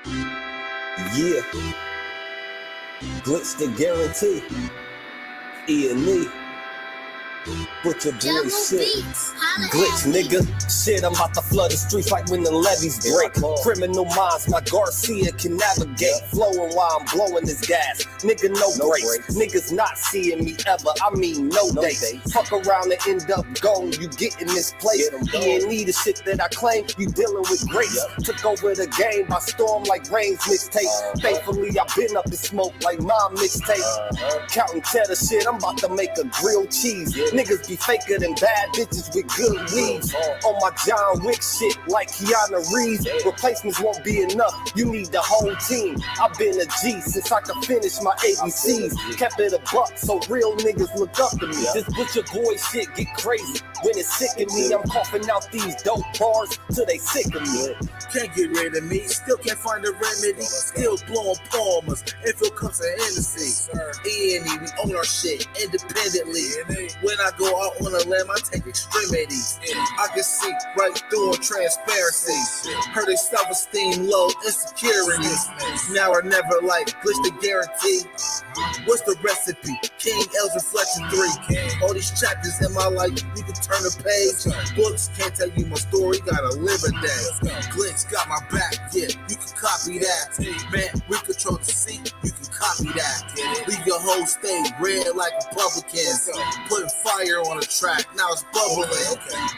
Yeah, glitch the guarantee. E&E. Put your boy shit. Glitch, nigga. Shit, I'm about to flood the streets like when the levees break. Criminal minds, my Garcia can navigate. Flowing while I'm blowing this gas. Nigga, no breaks. Niggas not seeing me ever. I mean, no dates. Fuck around and end up gone. You get in this place. E&E, the shit that I claim. You dealing with grace. Took over the game by storm like Rain's mixtape. Thankfully, I been up in smoke like my mixtape. Counting cheddar shit, I'm about to make a grilled cheese. Niggas be faker than bad bitches with good weeds. On my John Wick shit like Keanu Reeves. Replacements won't be enough, you need the whole team. I've been a G since I could finish my ABCs. Kept it a buck so real niggas look up to me. This butcher boy shit get crazy. When it's sick of me, I'm coughing out these dope bars till they sick of me. Can't get rid of me, still can't find a remedy. Still blowing palmers, if it comes to Hennessy. E&E, we own our shit independently. When I go out on a limb, I take extremities. I can see right through on transparency. Heard they self-esteem low, insecurities. Now or never, like glitch the guarantee. What's the recipe? King L's Reflection 3. All these chapters in my life, you can turn a page. Books can't tell you my story, gotta live a day. Glitch got my back, yeah, you can copy that. Man, we control the seat, you can copy that. Leave your whole state red like Republicans. Putting fire on the track, now it's bubbling.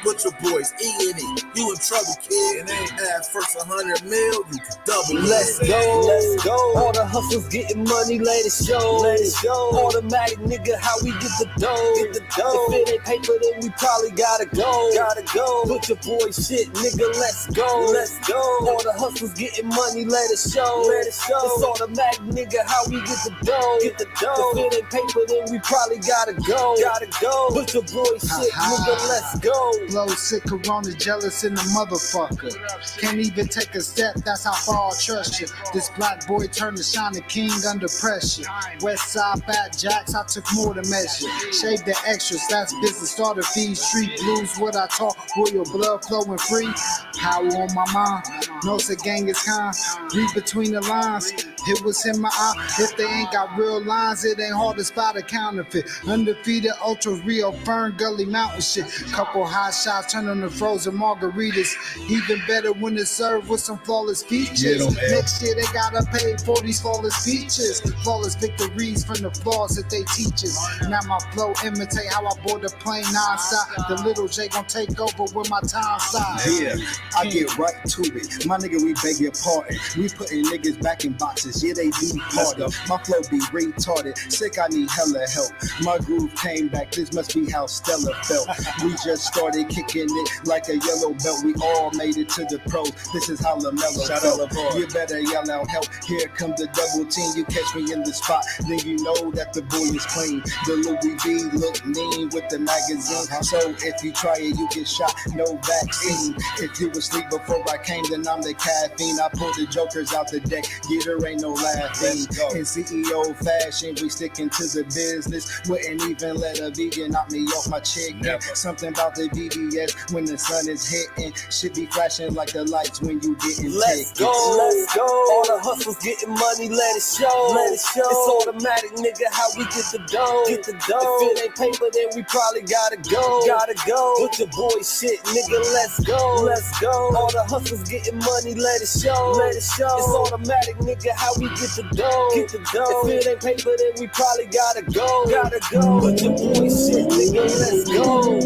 Butcher boys, E&E, you in trouble, kid. At first 100 mil, you can double it. Let's go, let's go. All the hustles getting money, let it show. Let it show. Automatic nigga, how we get the dough. Get the dough. If it ain't paper, then we probably gotta go. Gotta go. Butcher boy shit, nigga, let's go. Let's go. All the hustles getting money, let it show. Let it show. It's automatic nigga, how we get the dough. Get the dough. If it ain't paper, then we probably gotta go. Gotta go. Butcher boy shit, nigga, let's go. Blow sick, corona, jealous in the motherfucker. Can't even take a step, that's how far I trust you. This black boy turned to shining king under pressure. West side bad jacks, I took more than measure. Shave the extras, that's business, starter fees. Street blues, what I talk, royal blood flowing free. Power on my mind, knows the gang is kind. Read between the lines, it was in my eye. If they ain't got real lines, it ain't hard to spot a counterfeit. Undefeated, ultra real, Fern Gully Mountain shit. Couple hot shots, turn on the frozen margaritas. Even better when it's served with some flawless features. Next year they gotta pay for these flawless features. Flawless victories from the flaws that they teach us. Now my flow imitate how I board the plane nonstop. The little J gon' take over with my time side. Yeah, I get right to it. My nigga, we beg your pardon. We putting niggas back in boxes. Yeah, they be harder. My flow be retarded. Sick, I need hella help. My groove came back. This must be how Stella felt. We just started kicking it like a yellow belt. We all made it to the pros. This is how LaMelo felt. You better yell out help. Here come the double team. You catch me in the spot, then you know that the boy is clean. The Louis V look mean with the magazine. So if you try it, you get shot. No vaccine. If you asleep before I came, then I'm the caffeine. I pull the jokers out the deck. Yeah, there ain't no laughing. In CEO fashion, we sticking to the business. Wouldn't even let a vegan knock me off my chick. Something about the BBS when the sun is hitting. Should be flashing like the lights when you getting Let's tickets. go, let's go. All the hustles getting money, let it show. Let it show. It's automatic, nigga, how we get the dough. Get the dough. If it ain't paper, then we probably gotta go. Gotta go. Put your boy shit, nigga, let's go. Let's go. All the hustles getting money, let it show. Let it show. It's automatic, nigga, how we get the dough. Get the dough. If it ain't paper, then we probably gotta go. Gotta go. Put your boy shit, nigga, let's go.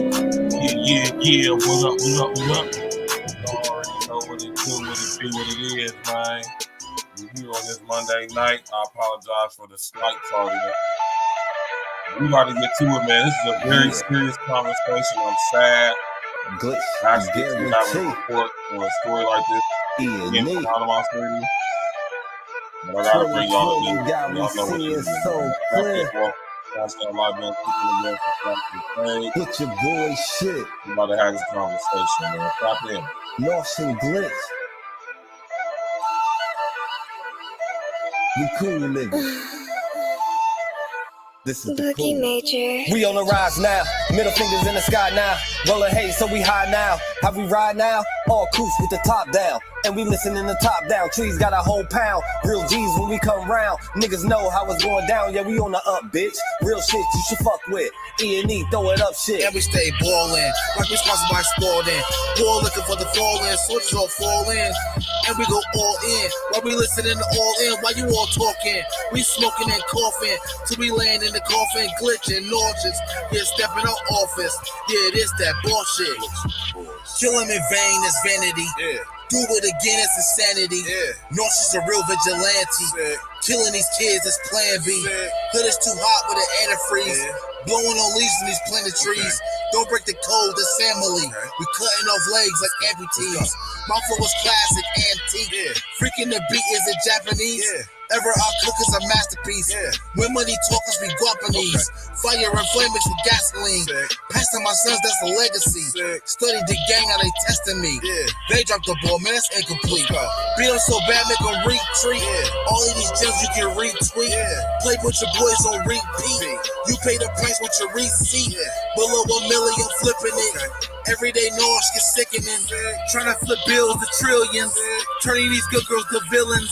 Yeah, what up? You already know what it do, what it be, what it is, man. We're here on this Monday night. I apologize for the slight tardiness. We about to get to it, man. This is a very serious conversation. I'm sad. Glitch, Actually, to have a report on a story like this. E&E. Out of my stadium. But I gotta bring y'all the news. Y'all know what it is. So clear. That's that live man again for Put your boy shit. we about to have this conversation, man. Stop in. Lost and glitch. We cool, nigga. This is the Boogie cool. Major. We on the rise now. Middle fingers in the sky now. Rolling haze, so we high now. How we ride now? All coops with the top down. And we listen in the top down. Trees got a whole pound. Real G's when we come round. Niggas know how it's going down. Yeah, we on the up, bitch. Real shit you should fuck with. E&E, throw it up shit. And we stay ballin', like we sponsored by Spalding. Ball looking for the fall in, soldiers all fall in. And we go all in, while we listening to all in. While you all talking, we smoking and coughing. Till we land in the coffin, glitching, nauseous. Yeah, stepping out office. Yeah, it is that bullshit. Kill him in vain is vanity. Yeah. Do it again, it's insanity. Yeah. Nauseous a real vigilante. Yeah. Killing these kids is plan B. Yeah. Hood is too hot with an antifreeze. Yeah. Blowing on leaves in these planted trees. Don't break the code, this family. Okay. We cutting off legs like amputees. My flow was classic, antique. Yeah. Freaking the beat, is it Japanese? Yeah. Ever our cookers a masterpiece. Yeah. When money talkers, we Guapanese. Okay. Fire and flame mixed with gasoline. Passing my sons, that's a legacy. Studied the gang, now they testing me. Yeah. They dropped the ball, man, that's incomplete. Beat them so bad, make them retreat. Yeah. All of these gems you can retweet. Yeah. Play with your boys on repeat. You pay the price with your receipt. Yeah. Below $1 million, flipping it. Okay. Everyday noise get sickening. Trying to flip bills to trillions. Turning these good girls to villains.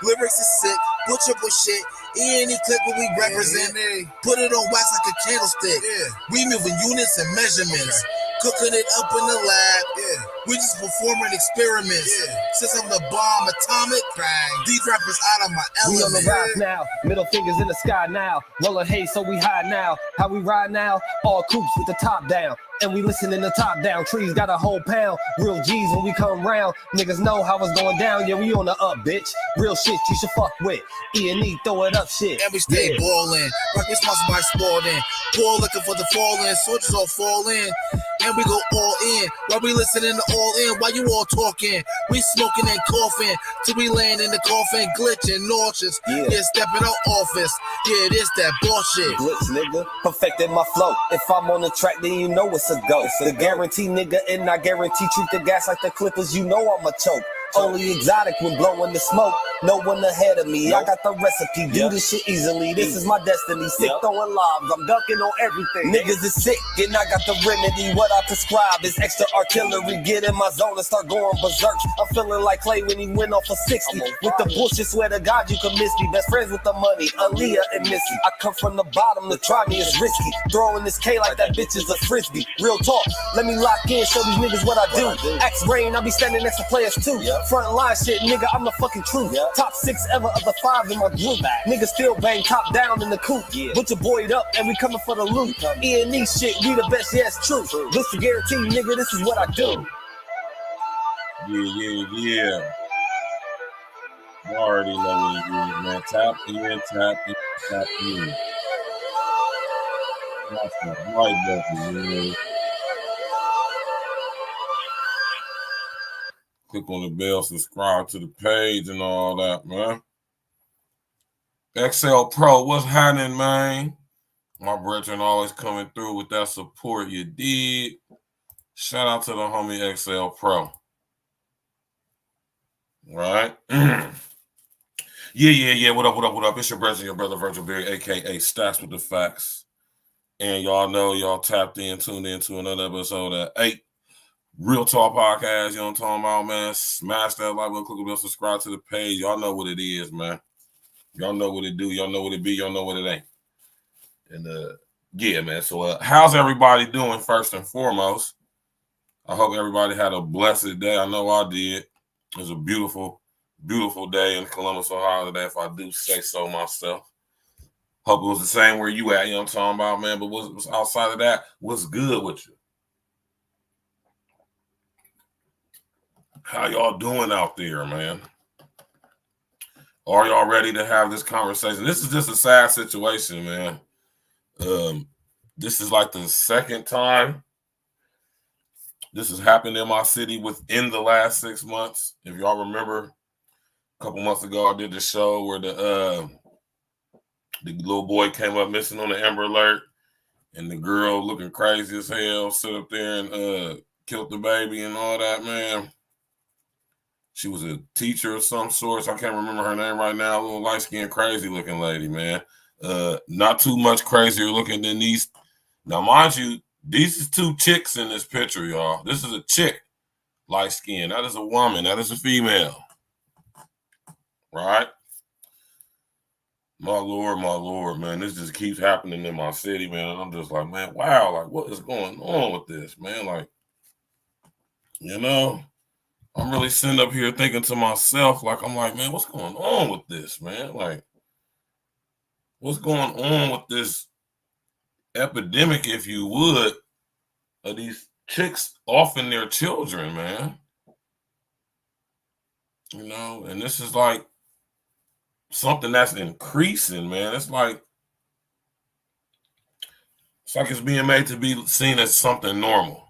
Lyrics is sick. Butcher shit. Any clip where we represent. Put it on wax like a candlestick. We moving units and measurements. Cooking it up in the lab. We just performing experiments. Since I'm the bomb atomic, these rappers out of my element. We on the rise now. Middle fingers in the sky now. Rolling haze, so we high now. How we ride now? All coops with the top down. And we listen in the top down. Trees got a whole pound. Real G's when we come round. Niggas know how it's going down. Yeah, we on the up, bitch. Real shit you should fuck with. E&E, throw it up shit. And we stay ballin', like we sponsored by Spalding. Ball looking for the fall in, soldiers all fall in. And we go all in, while we listening to all in. While you all talking, we smoking and coughing. Till we land in the coffin, glitching, nauseous. Yeah, stepping out office. Yeah, it is that bullshit. Glitch, nigga, perfected my flow. If I'm on the track, then you know it's a go. The guarantee, nigga, and I guarantee treat the gas like the Clippers. You know I'm a choke. Only exotic when blowing the smoke. No one ahead of me. I got the recipe. Do this shit easily. This is my destiny. Sick throwing lobs. I'm dunking on everything. Niggas is sick, and I got the remedy. What I prescribe is extra artillery. Get in my zone and start going berserk. I'm feeling like Clay when he went off for 60. With the bullshit, swear to God you can miss me. Best friends with the money, Aaliyah and Missy. I come from the bottom. To try me is risky. Throwing this K like that bitch is a frisbee. Real talk. Let me lock in. Show these niggas what I do. Axe Rain, I be standing next to players too. Front line shit, nigga, I'm the fucking truth. Top 6 ever of the 5 in my group. Niggas still bang top down in the coop. Put your boy up and we coming for the loot. E&E shit, we the best, yeah, it's true. This the guarantee, nigga, this is what I do. Yeah. You already know what it is, man. Tap in, tap in, tap in. That's the right button, man. Click on the bell, subscribe to the page and all that, man. XL Pro, what's happening, man? My brethren always coming through with that support you did. Shout out to the homie XL Pro. Right? Yeah. What up? It's your brother, your brother Virgil Berry, a.k.a. Stacks with the Facts. And y'all know y'all tapped in, tuned into another episode of 8. Real Talk Podcast, you know what I'm talking about, man. Smash that like button, click on bell, subscribe to the page. Y'all know what it is, man. Y'all know what it do. Y'all know what it be. Y'all know what it ain't. And, yeah, man. So, how's everybody doing, first and foremost? I hope everybody had a blessed day. I know I did. It was a beautiful, beautiful day in Columbus, Ohio today, if I do say so myself. Hope it was the same where you at, you know what I'm talking about, man. But what's outside of that, what's good with you? How y'all doing out there, man? Are y'all ready to have this conversation? This is just a sad situation, man. This is like the second time this has happened in my city within the last 6 months. If y'all remember, a couple months ago, I did the show where the little boy came up missing on the Amber Alert, and the girl looking crazy as hell stood up there and killed the baby and all that, man. She was a teacher of some sort. So I can't remember her name right now. A little light-skinned, crazy-looking lady, man. Not too much crazier looking than these. Now, mind you, These is two chicks in this picture, y'all. This is a chick, light skin. That is a woman. That is a female. Right? My Lord, man. This just keeps happening in my city, man. And I'm just like, man, wow, like, what is going on with this, man? Like, you know, I'm really sitting up here thinking to myself, like, I'm like, man, what's going on with this, man? Like, what's going on with this epidemic, if you would, of these chicks offing their children, man? You know, and this is like something that's increasing, man. It's like it's being made to be seen as something normal.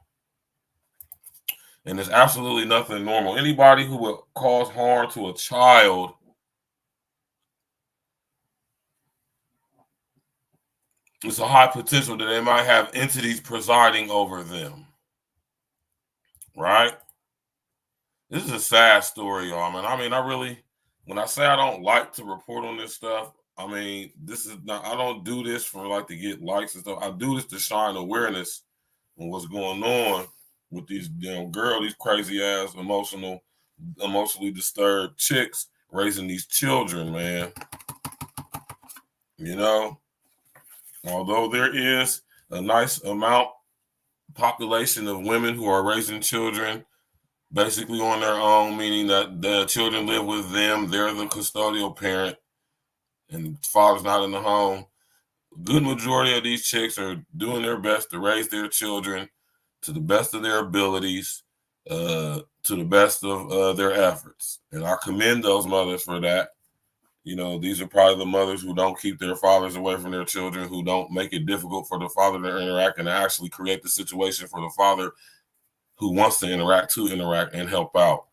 And there's absolutely nothing normal. Anybody who would cause harm to a child it's a high potential that they might have entities presiding over them. Right? This is a sad story, y'all, man. I mean, when I say I don't like to report on this stuff, I mean, this is not, I don't do this for like to get likes and stuff. I do this to shine awareness on what's going on with these girls, these crazy ass, emotionally disturbed chicks raising these children, man. You know, although there is a nice population of women who are raising children basically on their own, meaning that the children live with them, they're the custodial parent, and the father's not in the home. Good majority of these chicks are doing their best to raise their children to the best of their abilities, to the best of their efforts. And I commend those mothers for that. You know, these are probably the mothers who don't keep their fathers away from their children, who don't make it difficult for the father to interact and actually create the situation for the father who wants to interact and help out.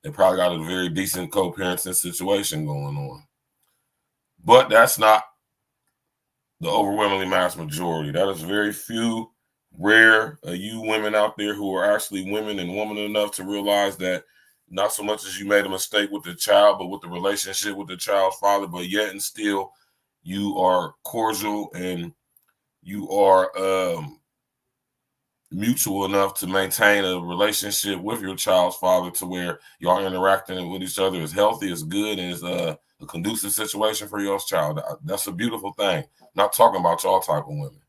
They probably got a very decent co-parenting situation going on. But that's not the overwhelmingly mass majority. That is very few, rare you women out there who are actually women and woman enough to realize that not so much as you made a mistake with the child, but with the relationship with the child's father, but yet and still you are cordial and you are mutual enough to maintain a relationship with your child's father to where y'all interacting with each other is healthy, is good, and is a conducive situation for your child. That's a beautiful thing. I'm not talking about y'all type of women.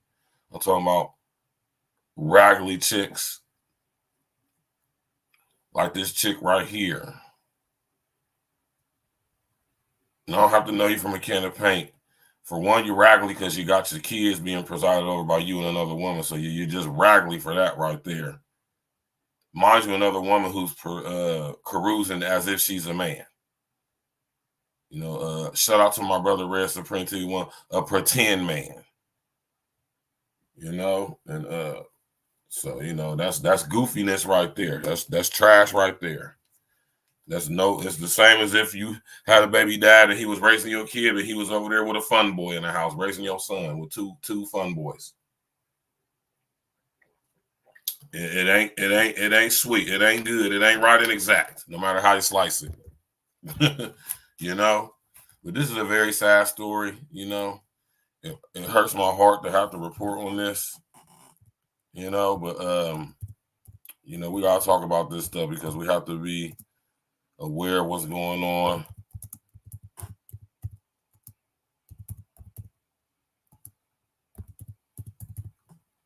I'm talking about raggedy chicks like this chick right here. And I don't have to know you from a can of paint. For one, you're raggedy because you got your kids being presided over by you and another woman. So you're just raggedy for that right there. Mind you, another woman who's carousing as if she's a man. You know, shout out to my brother Red Supreme T1, a pretend man. You know, and so you know that's goofiness right there. That's trash right there. It's the same as if you had a baby dad and he was raising your kid, but he was over there with a fun boy in the house, raising your son with two fun boys. It ain't sweet. It ain't good. It ain't right and exact, no matter how you slice it. You know? But this is a very sad story, you know. It hurts my heart to have to report on this. You know, but you know, we gotta talk about this stuff because we have to be aware of what's going on.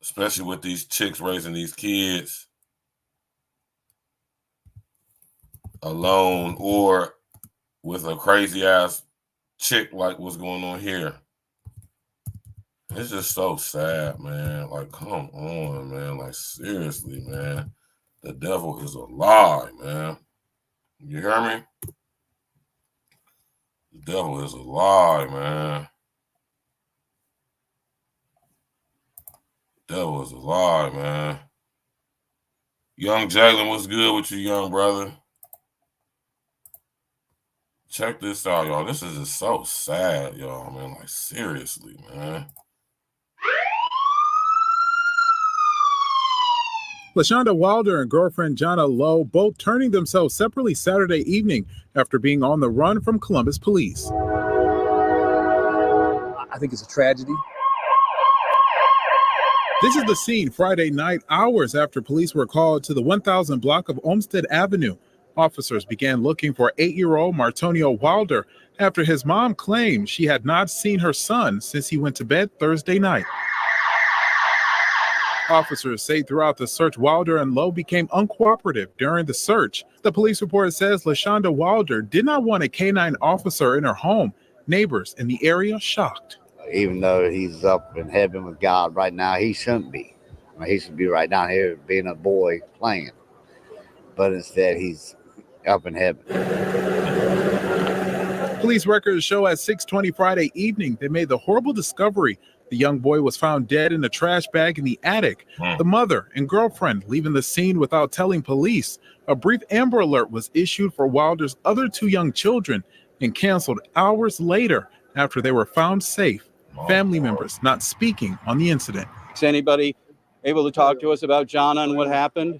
Especially with these chicks raising these kids alone or with a crazy ass chick like what's going on here. It's just so sad, man. Like, come on, man. Like, seriously, man. The devil is a lie, man. You hear me? The devil is a lie, man. The devil is a lie, man. Young Jalen, what's good with you, young brother? Check this out, y'all. This is just so sad, y'all, man. Like, seriously, man. LaShonda Wilder and girlfriend JOHNNA LOWE both turning themselves separately Saturday evening after being on the run from Columbus police. I think it's a tragedy. This is the scene Friday night, hours after police were called to the 1000 block of Olmsted Avenue. Officers began looking for 8-year-old Martonio Wilder after his mom claimed she had not seen her son since he went to bed Thursday night. Officers say throughout the search, Wilder and Lowe became uncooperative during the search. The police report says LaShonda Wilder did not want a canine officer in her home. Neighbors in the area shocked. Even though he's up in heaven with God right now, he shouldn't be. I mean, he should be right down here being a boy playing. But instead, he's up in heaven. Police records show at 6:20 Friday evening, they made the horrible discovery. The young boy was found dead in a trash bag in the attic. The mother and girlfriend leaving the scene without telling police. A brief Amber Alert was issued for Wilder's other 2 young children and canceled hours later after they were found safe. Family members not speaking on the incident. Is anybody able to talk to us about Johnna and what happened?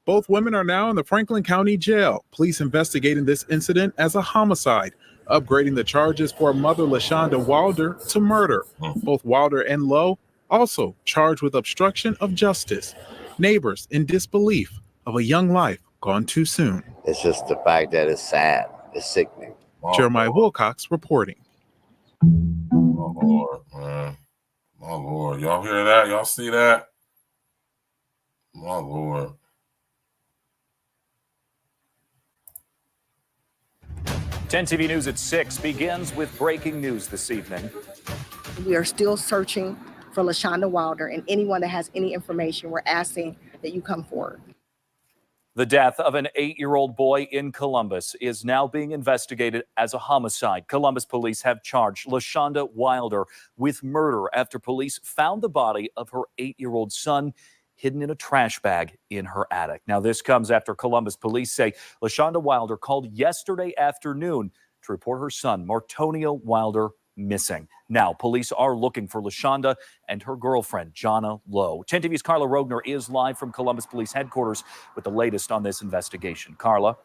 Both women are now in the Franklin County Jail. Police investigating this incident as a homicide, upgrading the charges for mother LaShonda Wilder to murder. Both Wilder and Lowe also charged with obstruction of justice. Neighbors in disbelief of a young life gone too soon. It's just the fact that it's sad. It's sickening. Jeremiah Wilcox reporting. My Lord, man. My Lord. Y'all hear that? Y'all see that? My Lord. TV News at 6 begins with breaking news this evening. We are still searching for LaShonda Wilder, and anyone that has any information, we're asking that you come forward. The death of an 8-year-old boy in Columbus is now being investigated as a homicide. Columbus police have charged LaShonda Wilder with murder after police found the body of her 8-year-old son hidden in a trash bag in her attic. Now, this comes after Columbus police say LaShonda Wilder called yesterday afternoon to report her son, Martonio Wilder, missing. Now, police are looking for LaShonda and her girlfriend, JOHNNA Lowe. 10 TV's Carla Rogner is live from Columbus Police Headquarters with the latest on this investigation. Carla?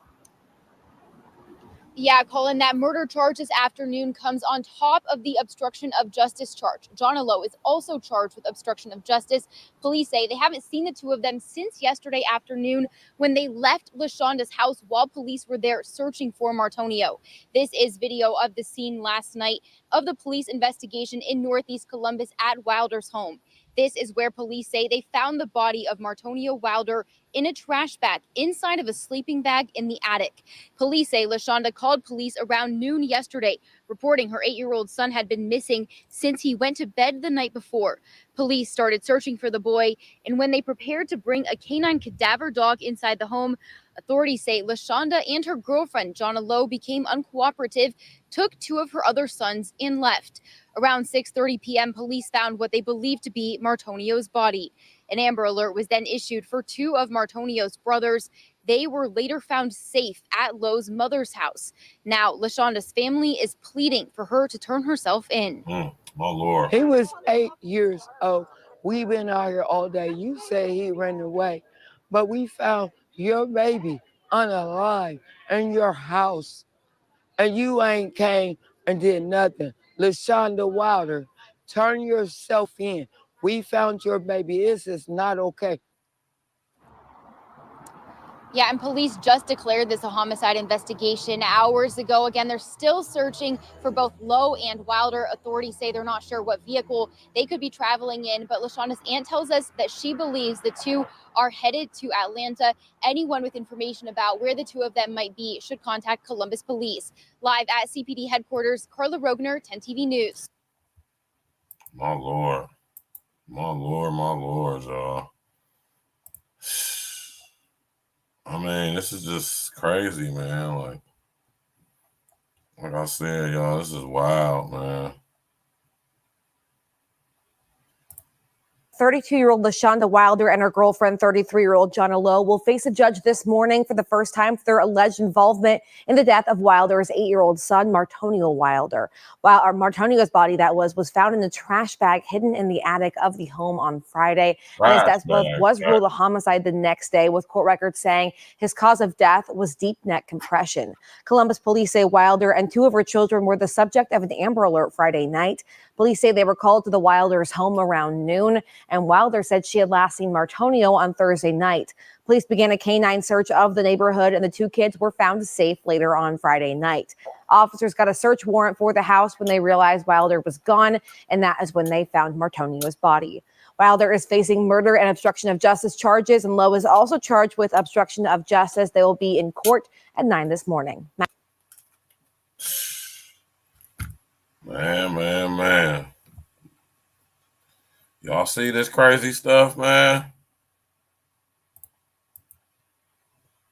Yeah, Colin, that murder charge this afternoon comes on top of the obstruction of justice charge. JOHNNA Lowe is also charged with obstruction of justice. Police say they haven't seen the two of them since yesterday afternoon when they left LaShonda's house while police were there searching for Martonio. This is video of the scene last night of the police investigation in Northeast Columbus at Wilder's home. This is where police say they found the body of Martonio Wilder in a trash bag inside of a sleeping bag in the attic. Police say LaShonda called police around noon yesterday, reporting her 8-year-old son had been missing since he went to bed the night before. Police started searching for the boy, and when they prepared to bring a canine cadaver dog inside the home, authorities say LaShonda and her girlfriend, JOHNNA Lowe, became uncooperative, took 2 of her other sons, and left. Around 6:30 p.m., police found what they believed to be Martonio's body. An Amber Alert was then issued for 2 of Martonio's brothers. They were later found safe at Lowe's mother's house. Now, LaShonda's family is pleading for her to turn herself in. My Lord. He was 8 years old. We've been out here all day. You say he ran away, but we found your baby unalive in your house, and you ain't came and did nothing. LaShonda Wilder, turn yourself in. We found your baby. This is not okay. Yeah, and police just declared this a homicide investigation hours ago. Again, they're still searching for both Lowe and Wilder. Authorities say they're not sure what vehicle they could be traveling in, but LaShonda's aunt tells us that she believes the two are headed to Atlanta. Anyone with information about where the two of them might be should contact Columbus Police. Live at CPD headquarters, Carla Rogner, 10 TV News. My Lord. My Lord, my Lord, y'all. I mean, this is just crazy, man. Like I said, y'all, this is wild, man. 32-year-old LaShonda Wilder and her girlfriend, 33-year-old JOHNNA LOWE, will face a judge this morning for the first time for their alleged involvement in the death of Wilder's 8-year-old son, Martonio Wilder. While Martonio's body, that was found in a trash bag hidden in the attic of the home on Friday. And his death was ruled a homicide the next day, with court records saying his cause of death was deep neck compression. Columbus police say Wilder and 2 of her children were the subject of an Amber Alert Friday night. Police say they were called to the Wilders' home around noon, and Wilder said she had last seen Martonio on Thursday night. Police began a canine search of the neighborhood, and the 2 kids were found safe later on Friday night. Officers got a search warrant for the house when they realized Wilder was gone, and that is when they found Martonio's body. Wilder is facing murder and obstruction of justice charges, and Lowe is also charged with obstruction of justice. They will be in court at 9 this morning. Man. Y'all see this crazy stuff, man?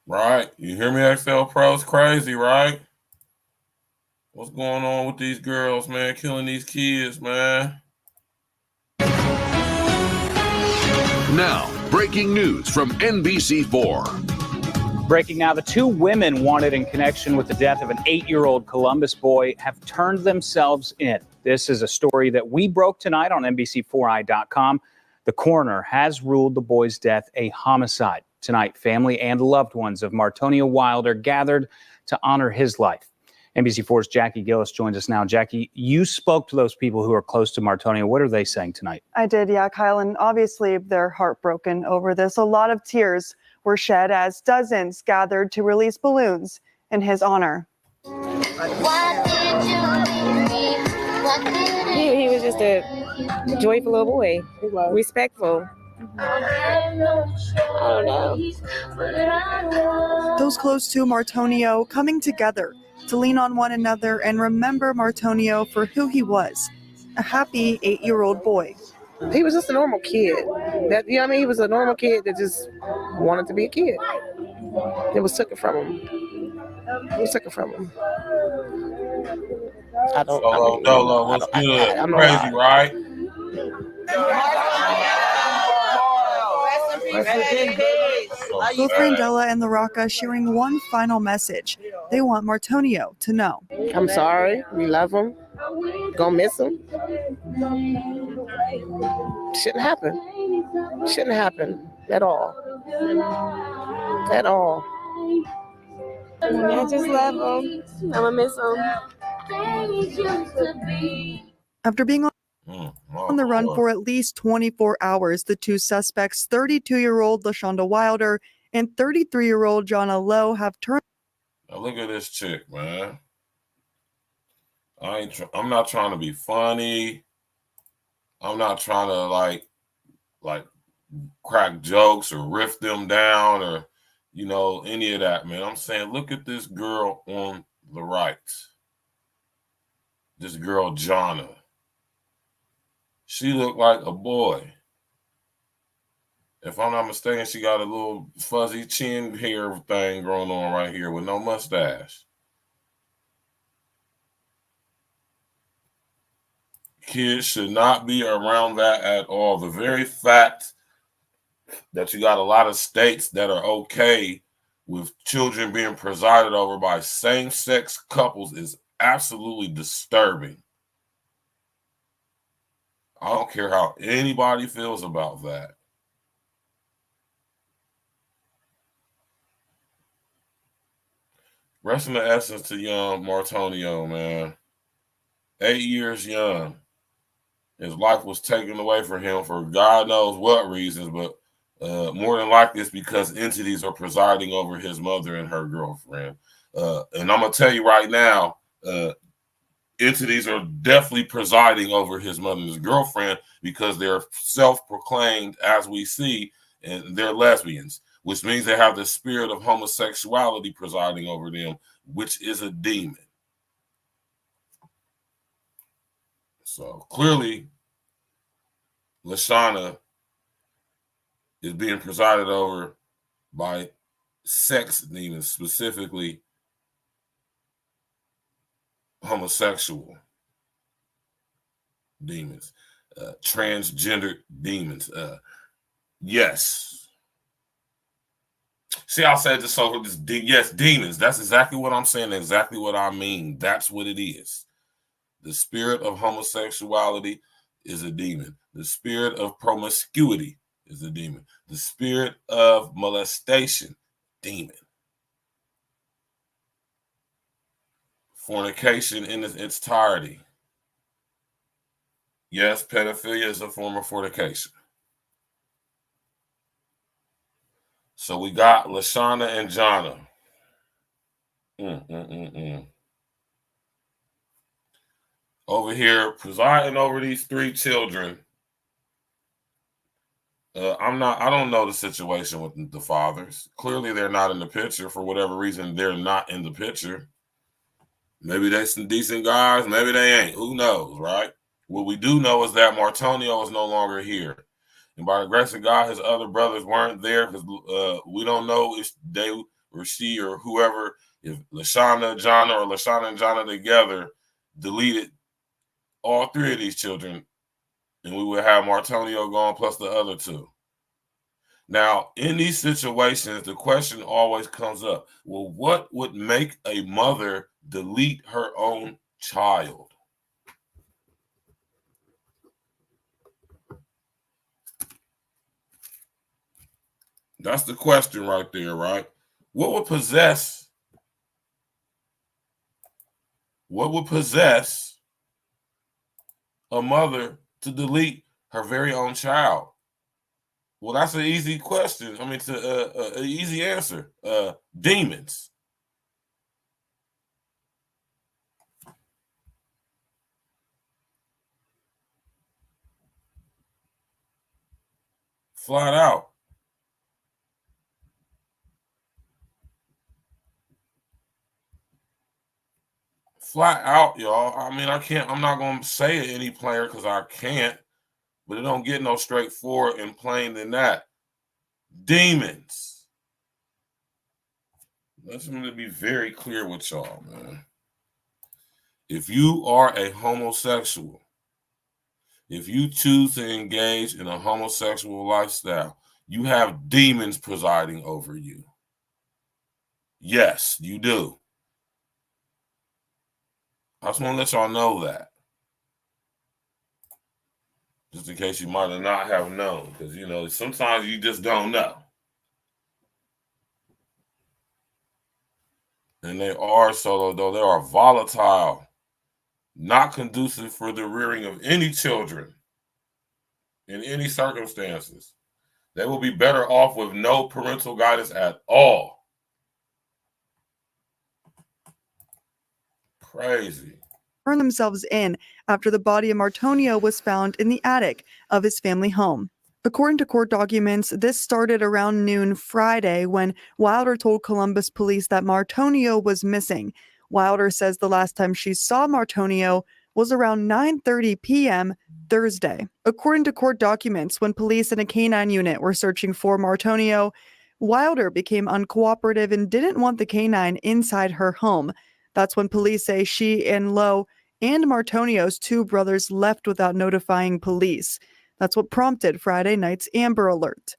Right? You hear me, XL Pro? It's crazy, right? What's going on with these girls, man? Killing these kids, man. Now, breaking news from NBC4. Breaking now, the 2 women wanted in connection with the death of an 8-year-old Columbus boy have turned themselves in. This is a story that we broke tonight on NBC4i.com. The coroner has ruled the boy's death a homicide. Tonight, family and loved ones of Martonio Wilder gathered to honor his life. NBC4's Jackie Gillis joins us now. Jackie, you spoke to those people who are close to Martonio. What are they saying tonight? I did, yeah, Kyle, and obviously they're heartbroken over this. A lot of tears were shed as dozens gathered to release balloons in his honor. He was just a joyful little boy, respectful. I don't know. Those close to Martonio coming together to lean on one another and remember Martonio for who he was, a happy 8-year-old boy. He was just a normal kid. He was a normal kid that just wanted to be a kid. It was taken from him. I don't Dolo, what's good? Crazy, right? Both Randella and LaRocca sharing one final message. They want Martonio to know. I'm sorry. We love him. Gonna miss him. Shouldn't happen at all. I just love him. I'm gonna miss him. After being on the run for at least 24 hours, the 2 suspects, 32-year-old LaShonda Wilder and 33-year-old JOHNNA LOWE, have turned. Now look at this chick, man. I'm not trying to be funny. I'm not trying to like crack jokes or riff them down or any of that, man. I'm saying, look at this girl on the right. This girl, JOHNNA. She looked like a boy. If I'm not mistaken, she got a little fuzzy chin hair thing going on right here with no mustache. Kids should not be around that at all. The very fact that you got a lot of states that are okay with children being presided over by same-sex couples is absolutely disturbing. I don't care how anybody feels about that. Rest in the essence to young Martonio, man. 8 years young. His life was taken away from him for God knows what reasons, but more than likely it's because entities are presiding over his mother and her girlfriend. And I'm going to tell you right now, entities are definitely presiding over his mother and his girlfriend because they're self-proclaimed, as we see, and they're lesbians, which means they have the spirit of homosexuality presiding over them, which is a demon. So clearly, LASHANA is being presided over by sex demons, specifically homosexual demons. transgender demons. Yes. See, I'll say this over this. Yes, demons. That's exactly what I'm saying. Exactly what I mean. That's what it is. The spirit of homosexuality is a demon. The spirit of promiscuity is a demon. The spirit of molestation, demon. Fornication in its entirety. Yes, pedophilia is a form of fornication. So we got LASHANA and JOHNNA. Over here, presiding over these 3 children. I don't know the situation with the fathers. Clearly, they're not in the picture. For whatever reason, they're not in the picture. Maybe they're some decent guys. Maybe they ain't. Who knows, right? What we do know is that Martonio is no longer here. And by the grace of God, his other brothers weren't there because we don't know if they or she or whoever, if LASHANA, JOHNNA, or LASHANA and JOHNNA together deleted all 3 of these children, and we would have Martonio gone plus the other 2. Now, in these situations, the question always comes up, well, what would make a mother delete her own child? That's the question right there, right? What would possess a mother to delete her very own child? Well, that's an easy question. I mean, it's an easy answer. Demons. Flat out. Flat out, y'all. I mean, I'm not going to say it any player because I can't, but it don't get no straightforward and plain than that. Demons. Let's be very clear with y'all, man. If you are a homosexual, if you choose to engage in a homosexual lifestyle, you have demons presiding over you. Yes, you do. I just want to let y'all know that. Just in case you might not have known. Because, you know, sometimes you just don't know. And they are solo, though. They are volatile, not conducive for the rearing of any children in any circumstances. They will be better off with no parental guidance at all. Crazy. Turned themselves in after the body of Martonio was found in the attic of his family home. According to court documents, this started around noon Friday when Wilder told Columbus police that Martonio was missing. Wilder says the last time she saw Martonio was around 9:30 p.m. Thursday. According to court documents, when police and a canine unit were searching for Martonio, Wilder became uncooperative and didn't want the canine inside her home. That's when police say she and LOWE and Martonio's 2 brothers left without notifying police. That's what prompted Friday night's Amber Alert.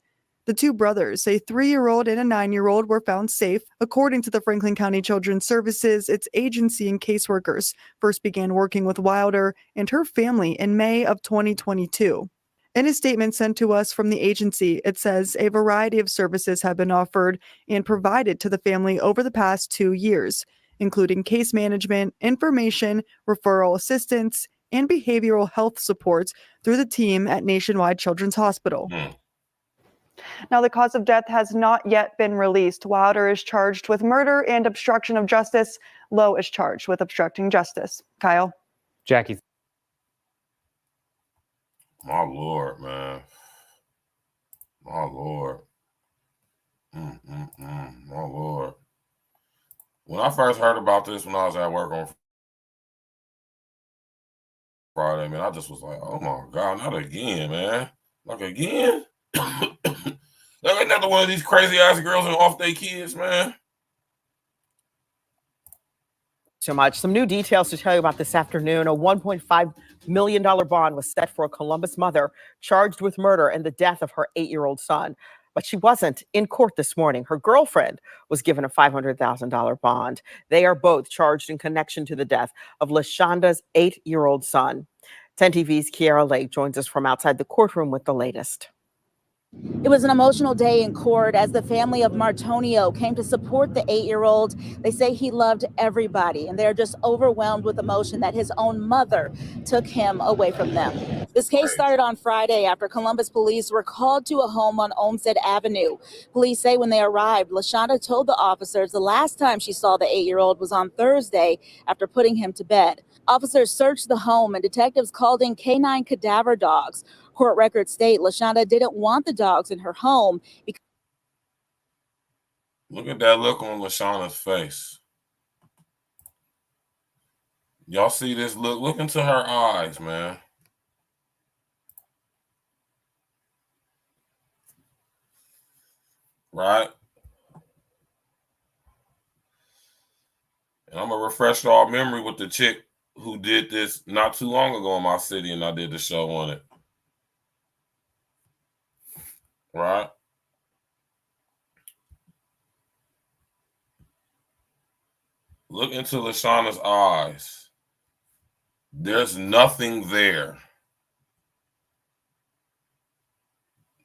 The 2 brothers, a 3-year-old and a 9-year-old, were found safe. According to the Franklin County Children's Services, its agency and caseworkers first began working with Wilder and her family in May of 2022. In a statement sent to us from the agency, it says a variety of services have been offered and provided to the family over the past 2 years, including case management, information, referral assistance, and behavioral health supports through the team at Nationwide Children's Hospital. Now, the cause of death has not yet been released. Wilder is charged with murder and obstruction of justice. LOWE is charged with obstructing justice. Kyle? Jackie. My Lord, man. My Lord. My Lord. When I first heard about this when I was at work on Friday, man, I just was like, oh my God, not again, man. Like again? Like another one of these crazy ass girls and off their kids, man. so much. Some new details to tell you about this afternoon. A $1.5 million bond was set for a Columbus mother charged with murder and the death of her 8-year-old son. But she wasn't in court this morning. Her girlfriend was given a $500,000 bond. They are both charged in connection to the death of LaShonda's 8-year-old son. 10 TV's Kiara Lake joins us from outside the courtroom with the latest. It was an emotional day in court as the family of Martonio came to support the 8-year-old. They say he loved everybody, and they're just overwhelmed with emotion that his own mother took him away from them. This case started on Friday after Columbus police were called to a home on Olmsted Avenue. Police say when they arrived, LaShonda told the officers the last time she saw the 8-year-old was on Thursday after putting him to bed. Officers searched the home and detectives called in canine cadaver dogs. Court records state LaShonda didn't want the dogs in her home. Look at that look on LaShonda's face. Y'all see this look? Look into her eyes, man. Right? And I'm going to refresh our memory with the chick who did this not too long ago in my city, and I did the show on it. Right? Look into LaShonda's eyes. There's nothing there.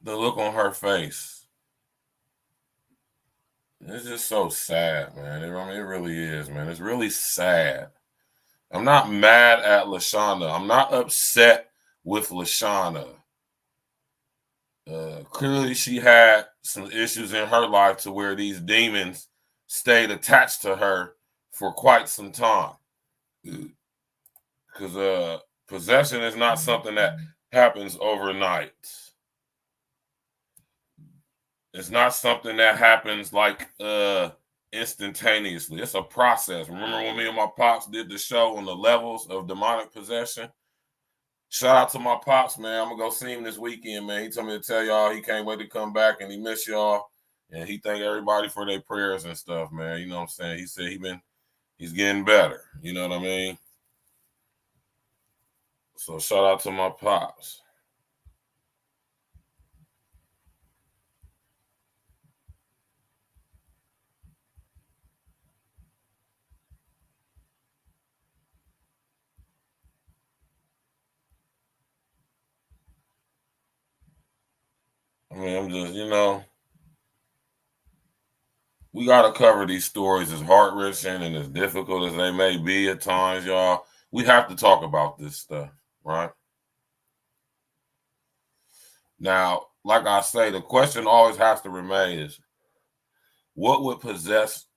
The look on her face. It's just so sad, man. I mean, it really is, man. It's really sad. I'm not mad at LaShonda. I'm not upset with LaShonda. Clearly, she had some issues in her life to where these demons stayed attached to her for quite some time. Because possession is not something that happens overnight. It's not something that happens like instantaneously. It's a process. Remember when me and my pops did the show on the levels of demonic possession? Shout out to my pops, man. I'm going to go see him this weekend, man. He told me to tell y'all he can't wait to come back and he miss y'all. And he thank everybody for their prayers and stuff, man. You know what I'm saying? He said he's getting better. You know what I mean? So shout out to my pops. I mean, I'm just, we got to cover these stories as heart-wrenching and as difficult as they may be at times, y'all. We have to talk about this stuff, right? Now, like I say, the question always has to remain is, what would possess,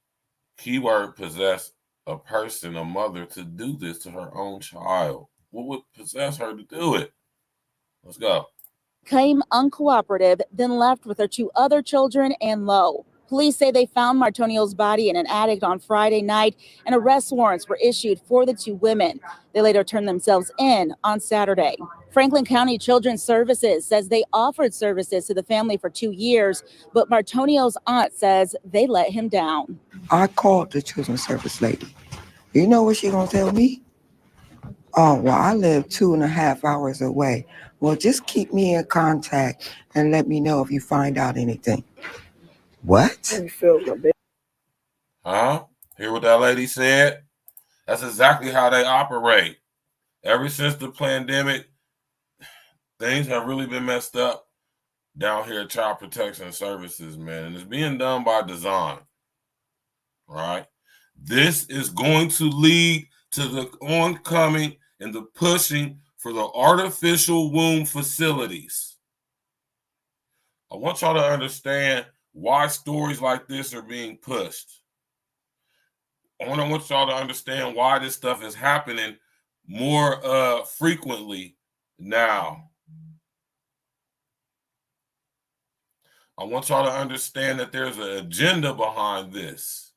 keyword possess, a person, a mother, to do this to her own child? What would possess her to do it? Let's go. Became uncooperative, then left with her 2 other children and Lowe. Police say they found Martonio's body in an attic on Friday night, and arrest warrants were issued for the 2 women. They later turned themselves in on Saturday. Franklin County Children's Services says they offered services to the family for 2 years, but Martonio's aunt says they let him down. I called the children's service lady. You know what she gonna tell me? Oh, well, I live 2.5 hours away. Well, just keep me in contact and let me know if you find out anything. What? Huh? Hear what that lady said? That's exactly how they operate. Ever since the pandemic, things have really been messed up down here at Child Protection Services, man. And it's being done by design, right? This is going to lead to the oncoming and the pushing for the artificial womb facilities. I want y'all to understand why stories like this are being pushed. I want y'all to understand why this stuff is happening more frequently now. I want y'all to understand that there's an agenda behind this.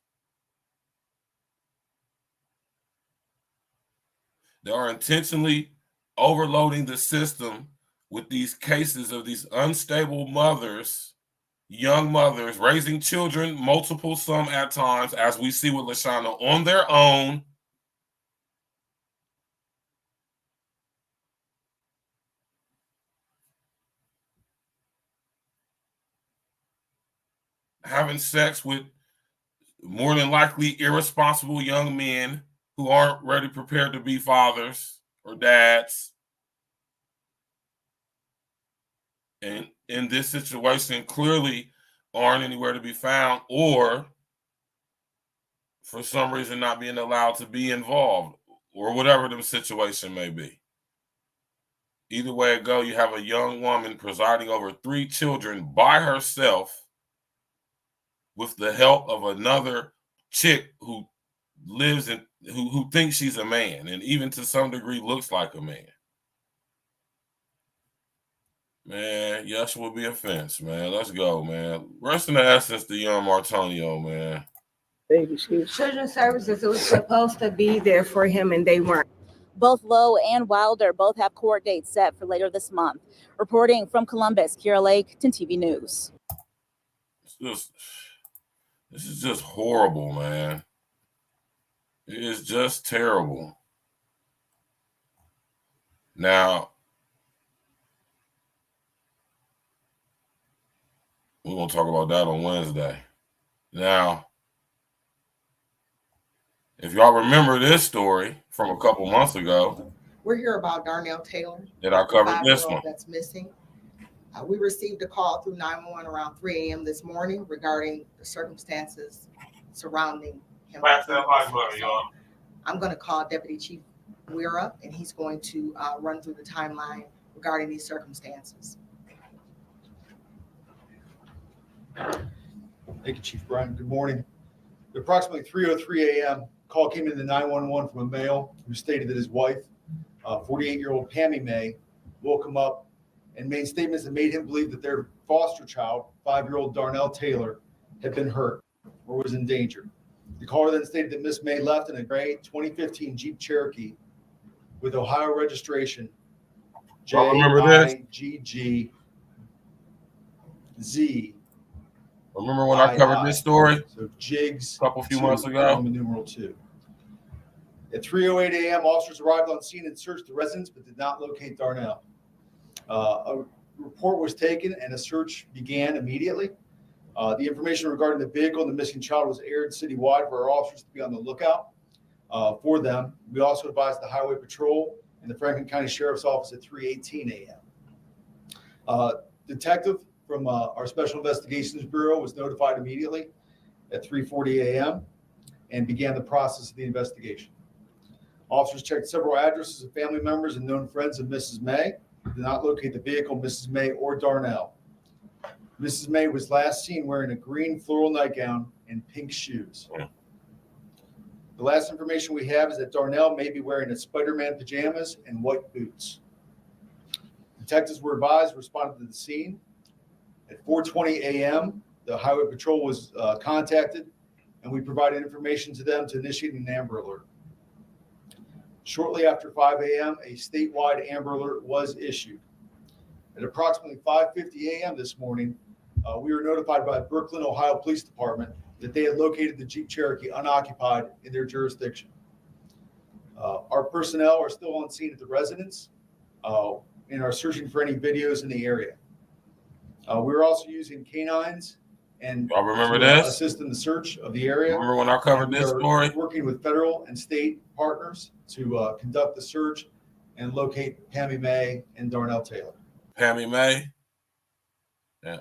They are intentionally overloading the system with these cases of these unstable mothers, young mothers, raising children, multiple, some at times, as we see with LaShana, on their own, having sex with more than likely irresponsible young men who aren't ready, prepared to be fathers or dads. And in this situation, clearly aren't anywhere to be found, or for some reason not being allowed to be involved, or whatever the situation may be. Either way it go, you have a young woman presiding over 3 children by herself with the help of another chick who lives in, who thinks she's a man, and even to some degree looks like a man. Man, yes will be offense, man. Let's go, man. Rest in the essence to young Martonio, man. Children's Services was supposed to be there for him, and they weren't. Both Lowe and Wilder both have court dates set for later this month. Reporting from Columbus, Kira Lake, 10 TV News. This is just horrible, man. It is just terrible. Now, we're going to talk about that on Wednesday. Now, if y'all remember this story from a couple months ago. We're here about Darnell Taylor. That I covered this one. That's missing. We received a call through 911 around 3 a.m. this morning regarding the circumstances surrounding him. I'm going to call Deputy Chief Weira, and he's going to run through the timeline regarding these circumstances. Thank you, Chief Brian. Good morning. At approximately 3:03 a.m., call came into 911 from a male who stated that his wife, 48-year-old Pammy May, woke him up and made statements that made him believe that their foster child, 5-year-old Darnell Taylor, had been hurt or was in danger. The caller then stated that Miss May left in a gray 2015 Jeep Cherokee with Ohio registration JIGGZ. Remember when I covered this story? So jigs. A few months ago. Roman numeral 2. At 3:08 a.m., officers arrived on scene and searched the residence, but did not locate Darnell. A report was taken and a search began immediately. The information regarding the vehicle and the missing child was aired citywide for our officers to be on the lookout for them. We also advised the Highway Patrol and the Franklin County Sheriff's Office at 3:18 a.m. Detective from our Special Investigations Bureau was notified immediately at 3:40 a.m. and began the process of the investigation. Officers checked several addresses of family members and known friends of Mrs. May. Did not locate the vehicle, Mrs. May, or Darnell. Mrs. May was last seen wearing a green floral nightgown and pink shoes. The last information we have is that Darnell may be wearing a Spider-Man pajamas and white boots. Detectives were advised, responded to the scene. At 4:20 a.m., the Highway Patrol was contacted, and we provided information to them to initiate an Amber Alert. Shortly after 5 a.m., a statewide Amber Alert was issued. At approximately 5:50 a.m. this morning, we were notified by Brooklyn, Ohio Police Department that they had located the Jeep Cherokee unoccupied in their jurisdiction. Our personnel are still on scene at the residence and are searching for any videos in the area. We're also using canines and I remember this. Assist in the search of the area. Remember when I covered this story? Working with federal and state partners to conduct the search and locate Pammy May and Darnell Taylor. Pammy May. And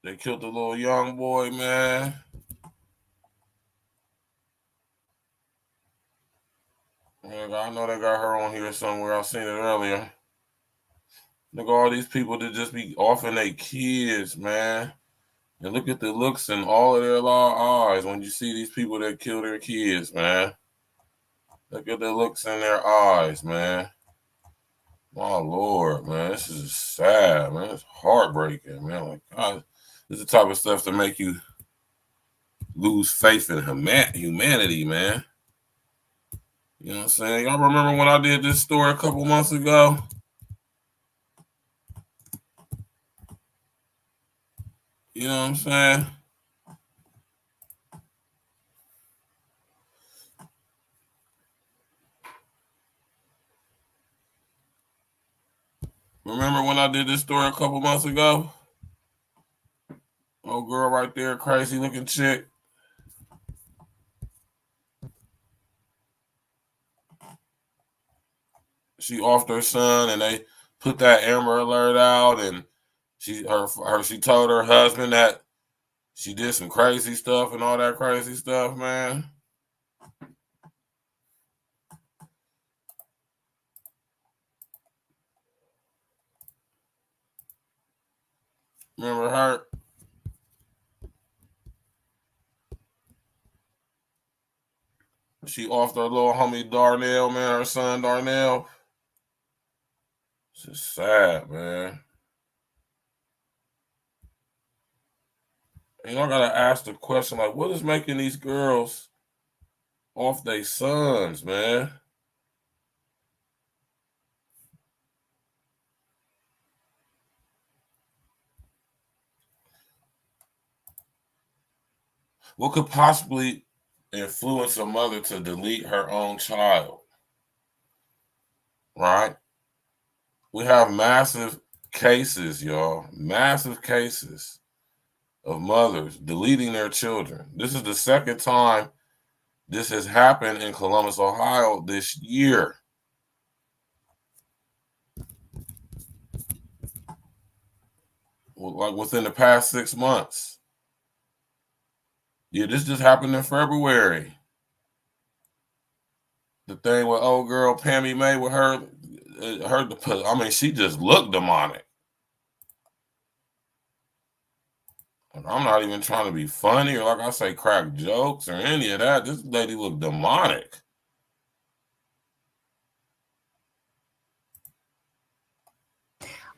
they killed the little young boy, man. I know they got her on here somewhere. I seen it earlier. Look at all these people that just be offing their kids, man. And look at the looks in all of their eyes when you see these people that kill their kids, man. Look at the looks in their eyes, man. My Lord, man, this is sad, man. It's heartbreaking, man. Like, God, this is the type of stuff to make you lose faith in humanity, man. You know what I'm saying? Y'all remember when I did this story a couple months ago? You know what I'm saying? Remember when I did this story a couple months ago? Oh, girl right there, crazy looking chick. She offed her son, and they put that Amber Alert out, and she told her husband that she did some crazy stuff and all that crazy stuff, man. Remember her? She offed her little homie Darnell, man, her son Darnell. It's just sad, man. You know, I gotta ask the question, like, what is making these girls off their sons, man? What could possibly influence a mother to delete her own child? Right? We have massive cases, y'all. Massive cases of mothers deleting their children. This is the second time this has happened in Columbus, Ohio this year. Like within the past 6 months. Yeah, this just happened in February. The thing with old girl Pammy May with her, I mean, she just looked demonic. I'm not even trying to be funny or, like I say, crack jokes or any of that. This lady looked demonic.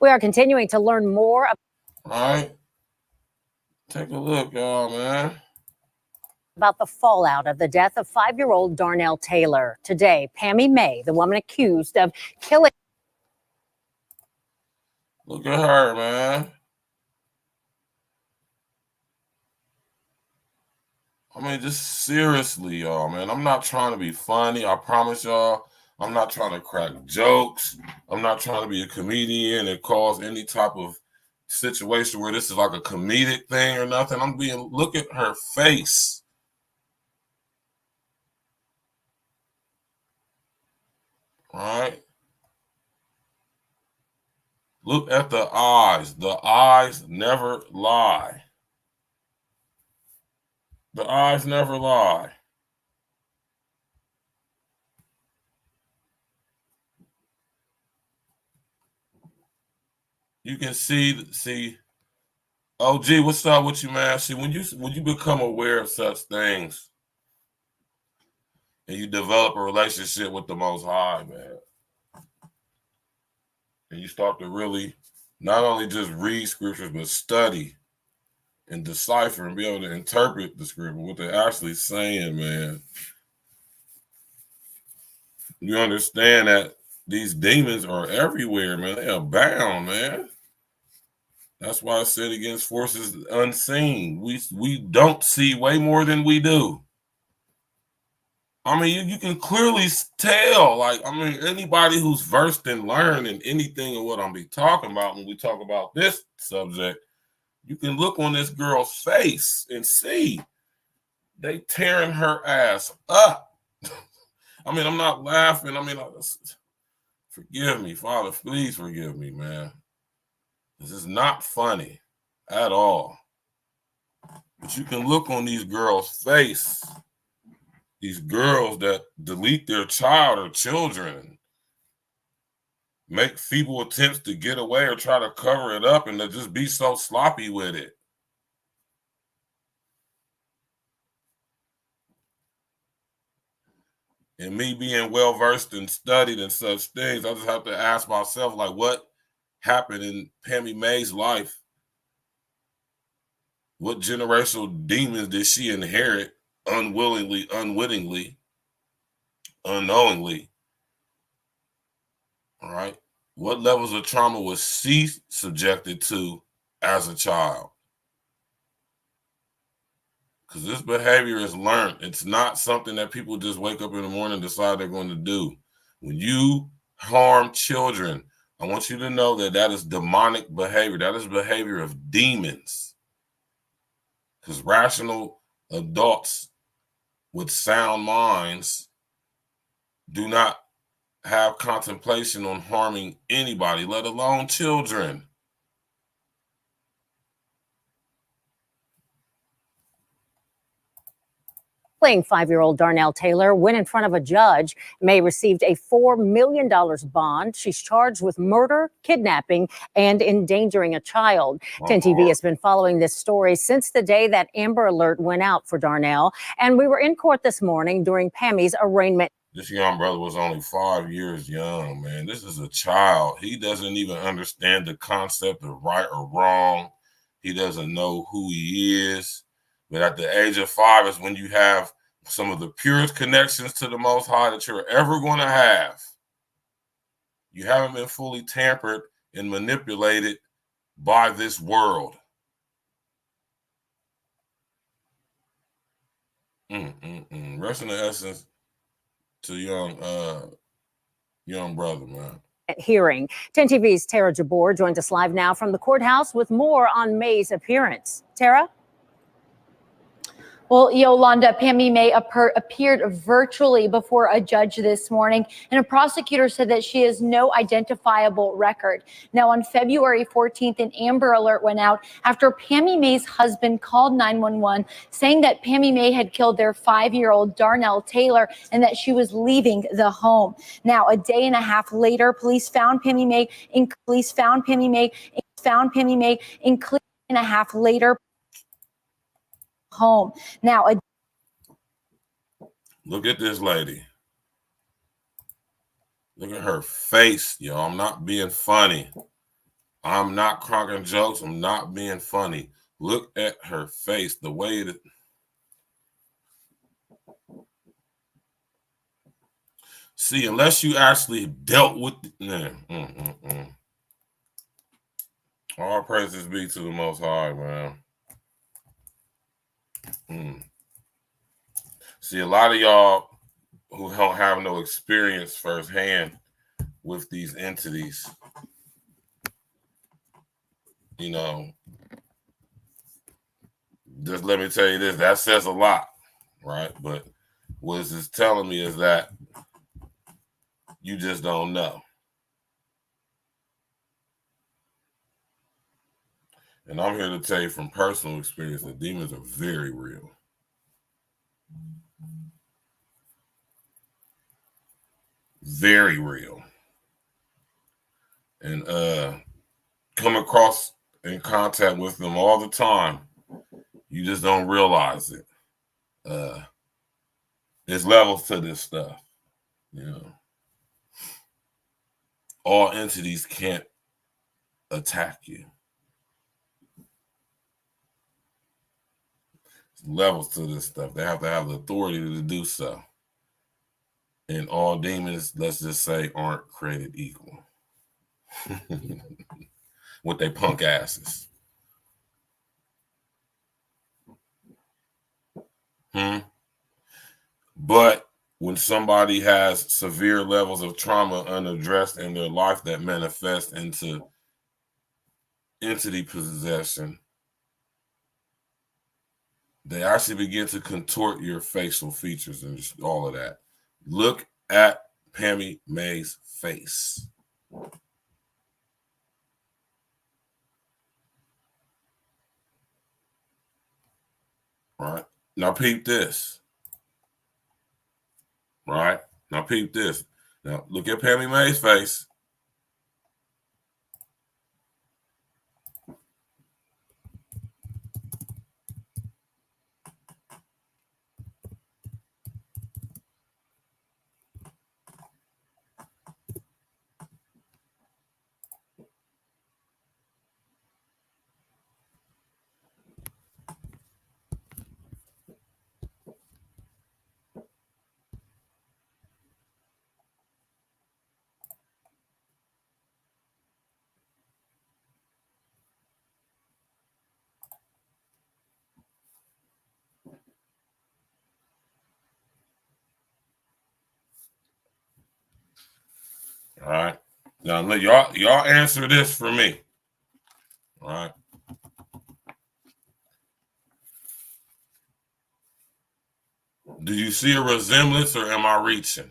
We are continuing to learn more. Right? Take a look, y'all, man. About the fallout of the death of 5-year-old Darnell Taylor. Today, Pammy May, the woman accused of killing. Look at her, man. I mean, just seriously, y'all, man. I'm not trying to be funny. I promise y'all. I'm not trying to crack jokes. I'm not trying to be a comedian and cause any type of situation where this is like a comedic thing or nothing. Look at her face. All right. Look at the eyes. The eyes never lie. The eyes never lie. You can see. Oh, gee, what's up with you, man? See, when you become aware of such things and you develop a relationship with the Most High, man, and you start to really not only just read scriptures, but study and decipher and be able to interpret the scripture, what they're actually saying, man. You understand that these demons are everywhere, man. They abound, man. That's why I said against forces unseen. We don't see way more than we do. I mean, you can clearly tell. Like, I mean, anybody who's versed and learned in anything of what I'm be talking about when we talk about this subject, you can look on this girl's face and see they tearing her ass up. I mean, I'm not laughing. I mean, forgive me, Father. Please forgive me, man. This is not funny at all. But you can look on these girls' face. These girls that delete their child or children, make feeble attempts to get away or try to cover it up, and to just be so sloppy with it. And me being well-versed and studied in such things, I just have to ask myself, like, what happened in Pammy May's life? What generational demons did she inherit unwillingly, unwittingly, unknowingly? All right. What levels of trauma was she subjected to as a child? Because this behavior is learned. It's not something that people just wake up in the morning and decide they're going to do. When you harm children, I want you to know that that is demonic behavior. That is behavior of demons. Because rational adults with sound minds do not have contemplation on harming anybody, let alone children. Playing 5-year-old Darnell Taylor went in front of a judge. May received a $4 million bond. She's charged with murder, kidnapping, and endangering a child. 10 TV has been following this story since the day that Amber Alert went out for Darnell. And we were in court this morning during Pammy's arraignment. This young brother was only 5 years young, man. This is a child. He doesn't even understand the concept of right or wrong. He doesn't know who he is. But at the age of 5 is when you have some of the purest connections to the Most High that you're ever going to have. You haven't been fully tampered and manipulated by this world. Rest in the essence to young brother, man. Hearing. 10 TV's Tara Jabor joins us live now from the courthouse with more on May's appearance. Tara? Well, Yolanda, Pammy May appeared virtually before a judge this morning, and a prosecutor said that she has no identifiable record. Now, on February 14th, an Amber Alert went out after Pammy May's husband called 911 saying that Pammy May had killed their 5-year-old Darnell Taylor and that she was leaving the home. Now, a day and a half later, police found Pammy May in and a half later. Home. Now, Look at this lady. Look at her face, yo. I'm not being funny. I'm not cracking jokes. I'm not being funny. Look at her face, the way that. See, unless you actually dealt with all praises be to the Most High, man. See, a lot of y'all who don't have no experience firsthand with these entities, you know, just let me tell you this, that says a lot, right? But what it's telling me is that you just don't know. And I'm here to tell you from personal experience that demons are very real. Very real. And come across in contact with them all the time. You just don't realize it. There's levels to this stuff. You know. All entities can't attack you. There's levels to this stuff. They have to have the authority to do so. And all demons, let's just say, aren't created equal. With their punk asses. But when somebody has severe levels of trauma unaddressed in their life that manifest into entity possession, they actually begin to contort your facial features and just all of that. Look at Pammy May's face. Right? Now peep this. Right? Now peep this. Now look at Pammy May's face. All right. Now look, y'all answer this for me. All right. Do you see a resemblance or am I reaching?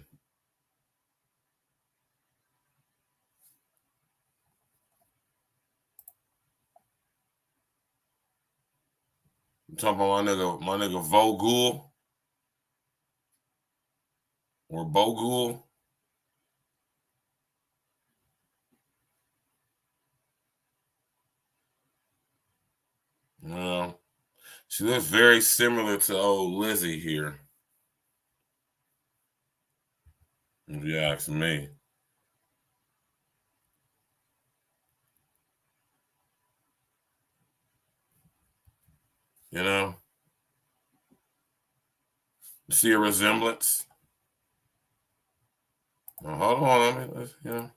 I'm talking about my nigga Vogul or Bogul. Well, she looks very similar to old Lizzie here, if you ask me. You know? See a resemblance? Now, hold on, let's, you know.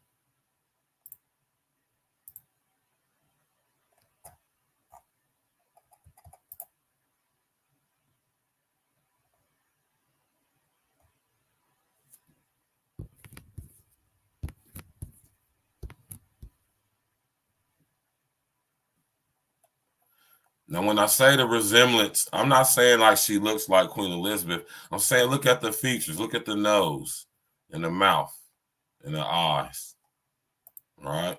Now, when I say the resemblance, I'm not saying like she looks like Queen Elizabeth. I'm saying look at the features. Look at the nose and the mouth and the eyes. All right?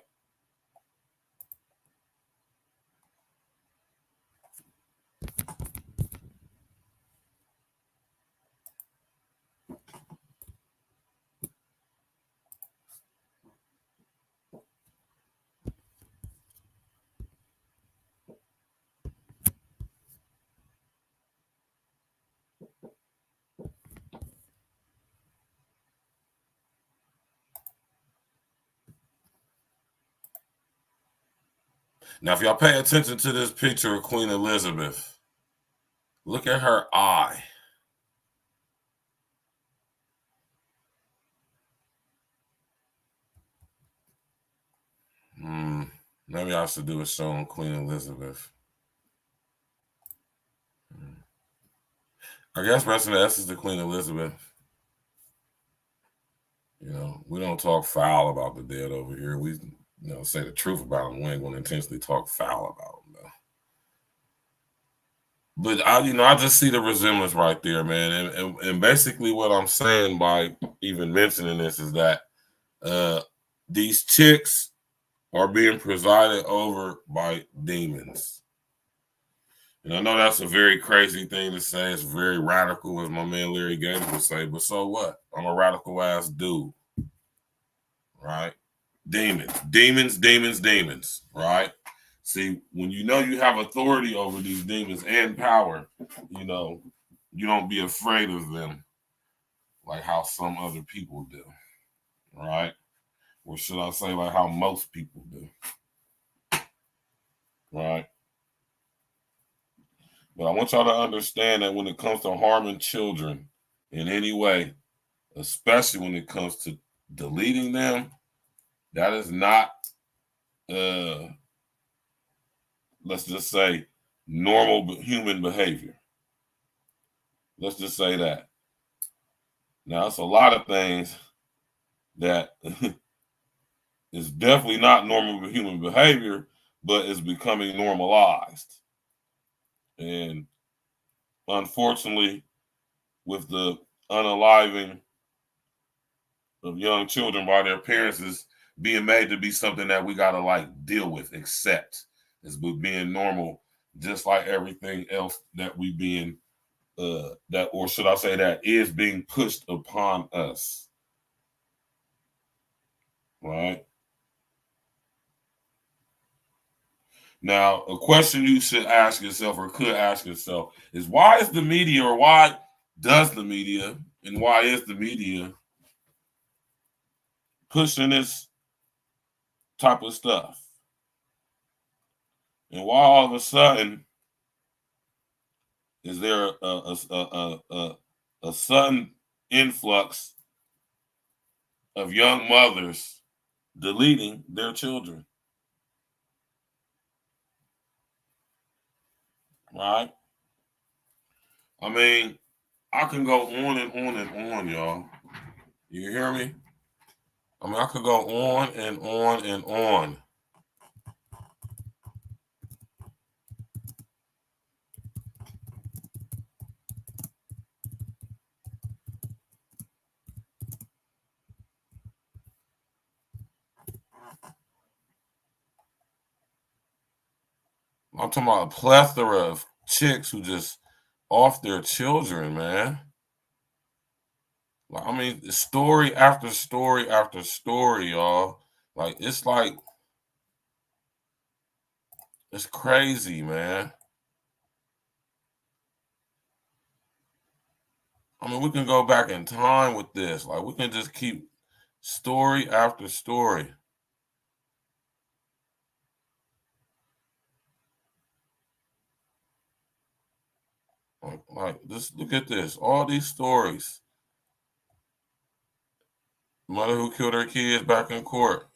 Now, if y'all pay attention to this picture of Queen Elizabeth, look at her eye. Maybe I should do a show on Queen Elizabeth. I guess rest of the essence of Queen Elizabeth. You know, we don't talk foul about the dead over here. We, say the truth about them. We ain't gonna intentionally talk foul about them, though. But I just see the resemblance right there, man. And basically what I'm saying by even mentioning this is that these chicks are being presided over by demons. And I know that's a very crazy thing to say. It's very radical, as my man Larry Gaines would say, but so what? I'm a radical ass dude. Right? Demons, right? See, when you know you have authority over these demons and power, you don't be afraid of them like how some other people do, right? Or should I say like how most people do, right? But I want y'all to understand that when it comes to harming children in any way, especially when it comes to deleting them, that is not, let's just say, normal human behavior. Let's just say that. Now, it's a lot of things that is definitely not normal human behavior, but is becoming normalized. And unfortunately, with the unaliving of young children by their parents is being made to be something that we gotta like deal with, accept as being normal, just like everything else that we being that, or should I say that is being pushed upon us. Right? Now, a question you should ask yourself or could ask yourself is why is the media, or why does the media, and why is the media pushing this type of stuff? And why all of a sudden is there a sudden influx of young mothers deleting their children? Right? I mean, I can go on and on and on, y'all. You hear me? I mean, I could go on and on and on. talking about a plethora of chicks who just off their children, man. Like, I mean, story after story after story, y'all. Like, it's crazy, man. I mean, we can go back in time with this. Like, we can just keep story after story. Like, just look at this. All these stories. Mother who killed her kids back in court.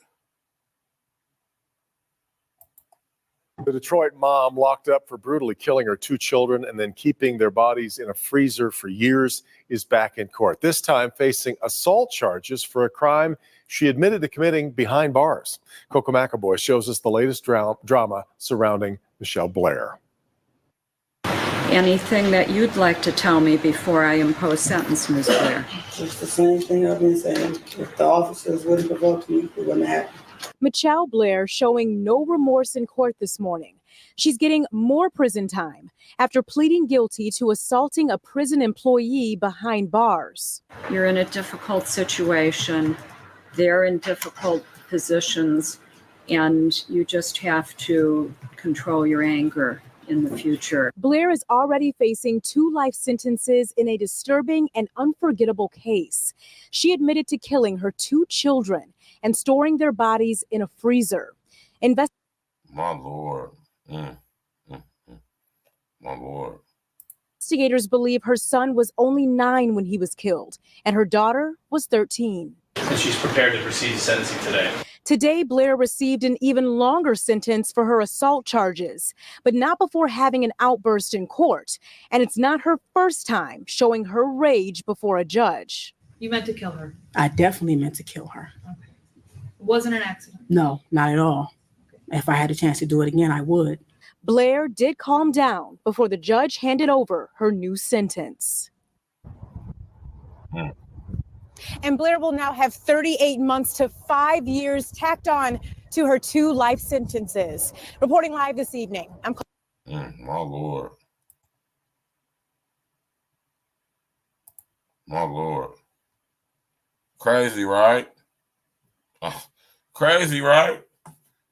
The Detroit mom locked up for brutally killing her 2 children and then keeping their bodies in a freezer for years is back in court, this time facing assault charges for a crime she admitted to committing behind bars. Coco McAvoy shows us the latest drama surrounding Michelle Blair. Anything that you'd like to tell me before I impose sentence, Ms. Blair? It's the same thing I've been saying. If the officers would have provoked me, it wouldn't happen. Michelle Blair showing no remorse in court this morning. She's getting more prison time after pleading guilty to assaulting a prison employee behind bars. You're in a difficult situation. They're in difficult positions, and you just have to control your anger in the future. Blair is already facing 2 life sentences in a disturbing and unforgettable case. She admitted to killing her 2 children and storing their bodies in a freezer. My Lord. My Lord. Investigators believe her son was only 9 when he was killed, and her daughter was 13. And she's prepared to proceed to sentencing today. Today, Blair received an even longer sentence for her assault charges, but not before having an outburst in court. And it's not her first time showing her rage before a judge. You meant to kill her? I definitely meant to kill her. Okay. It wasn't an accident? No, not at all. If I had a chance to do it again, I would. Blair did calm down before the judge handed over her new sentence. And Blair will now have 38 months to 5 years tacked on to her 2 life sentences. Reporting live this evening, I'm my Lord. My Lord. Crazy, right? Crazy, right?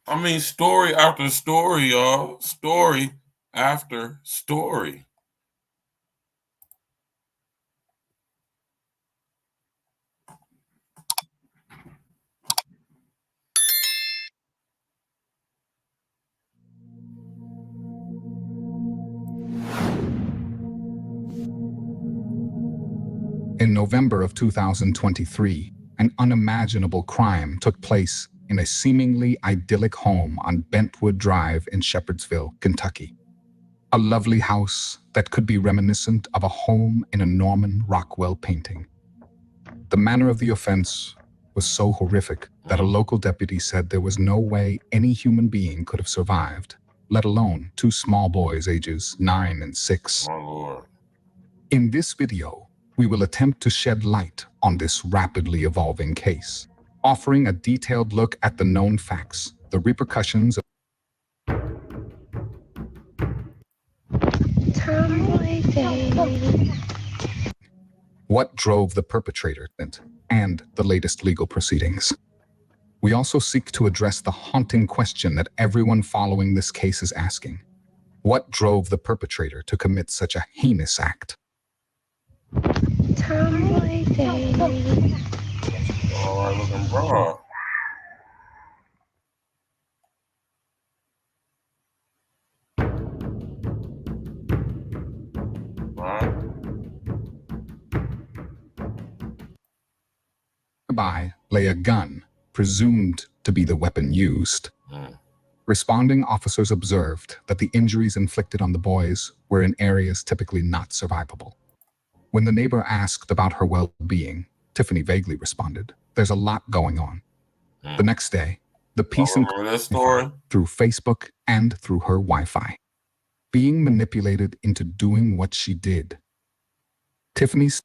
I mean, story after story, y'all. Story after story. In November of 2023, an unimaginable crime took place in a seemingly idyllic home on Bentwood Drive in Shepherdsville, Kentucky. A lovely house that could be reminiscent of a home in a Norman Rockwell painting. The manner of the offense was so horrific that a local deputy said there was no way any human being could have survived, let alone 2 small boys ages 9 and 6. My Lord. In this video, we will attempt to shed light on this rapidly evolving case, offering a detailed look at the known facts, the repercussions of what drove the perpetrator, and the latest legal proceedings. We also seek to address the haunting question that everyone following this case is asking. What drove the perpetrator to commit such a heinous act? All right, looking bra. Nearby lay a gun, presumed to be the weapon used. Responding officers observed that the injuries inflicted on the boys were in areas typically not survivable. When the neighbor asked about her well-being, Tiffany vaguely responded, "There's a lot going on." The next day, the piece through Facebook and through her Wi-Fi, being manipulated into doing what she did. Tiffany's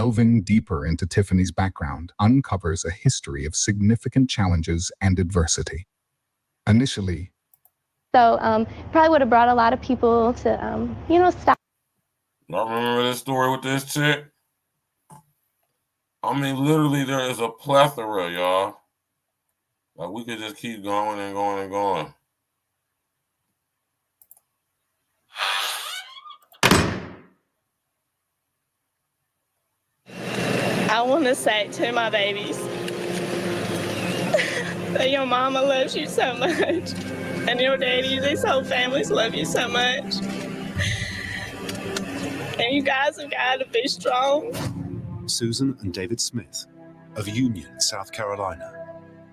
Delving deeper into Tiffany's background uncovers a history of significant challenges and adversity. Initially, So probably would have brought a lot of people to, stop. Y'all remember this story with this chick? I mean, literally, there is a plethora, y'all. Like, we could just keep going and going and going. I want to say to my babies that your mama loves you so much, and your daddy, these whole families love you so much. And you guys have got to be strong. Susan and David Smith of Union, South Carolina,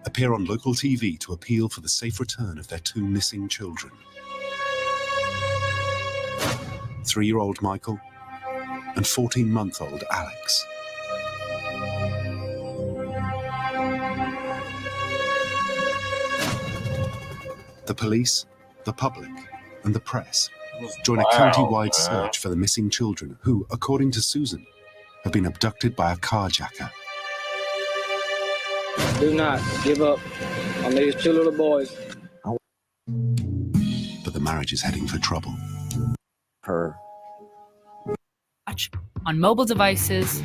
appear on local TV to appeal for the safe return of their two missing children. 3-year-old Michael and 14-month-old Alex. The police, the public, and the press join a county-wide search for the missing children who, according to Susan, have been abducted by a carjacker. Do not give up on these two little boys. But the marriage is heading for trouble. Watch on mobile devices.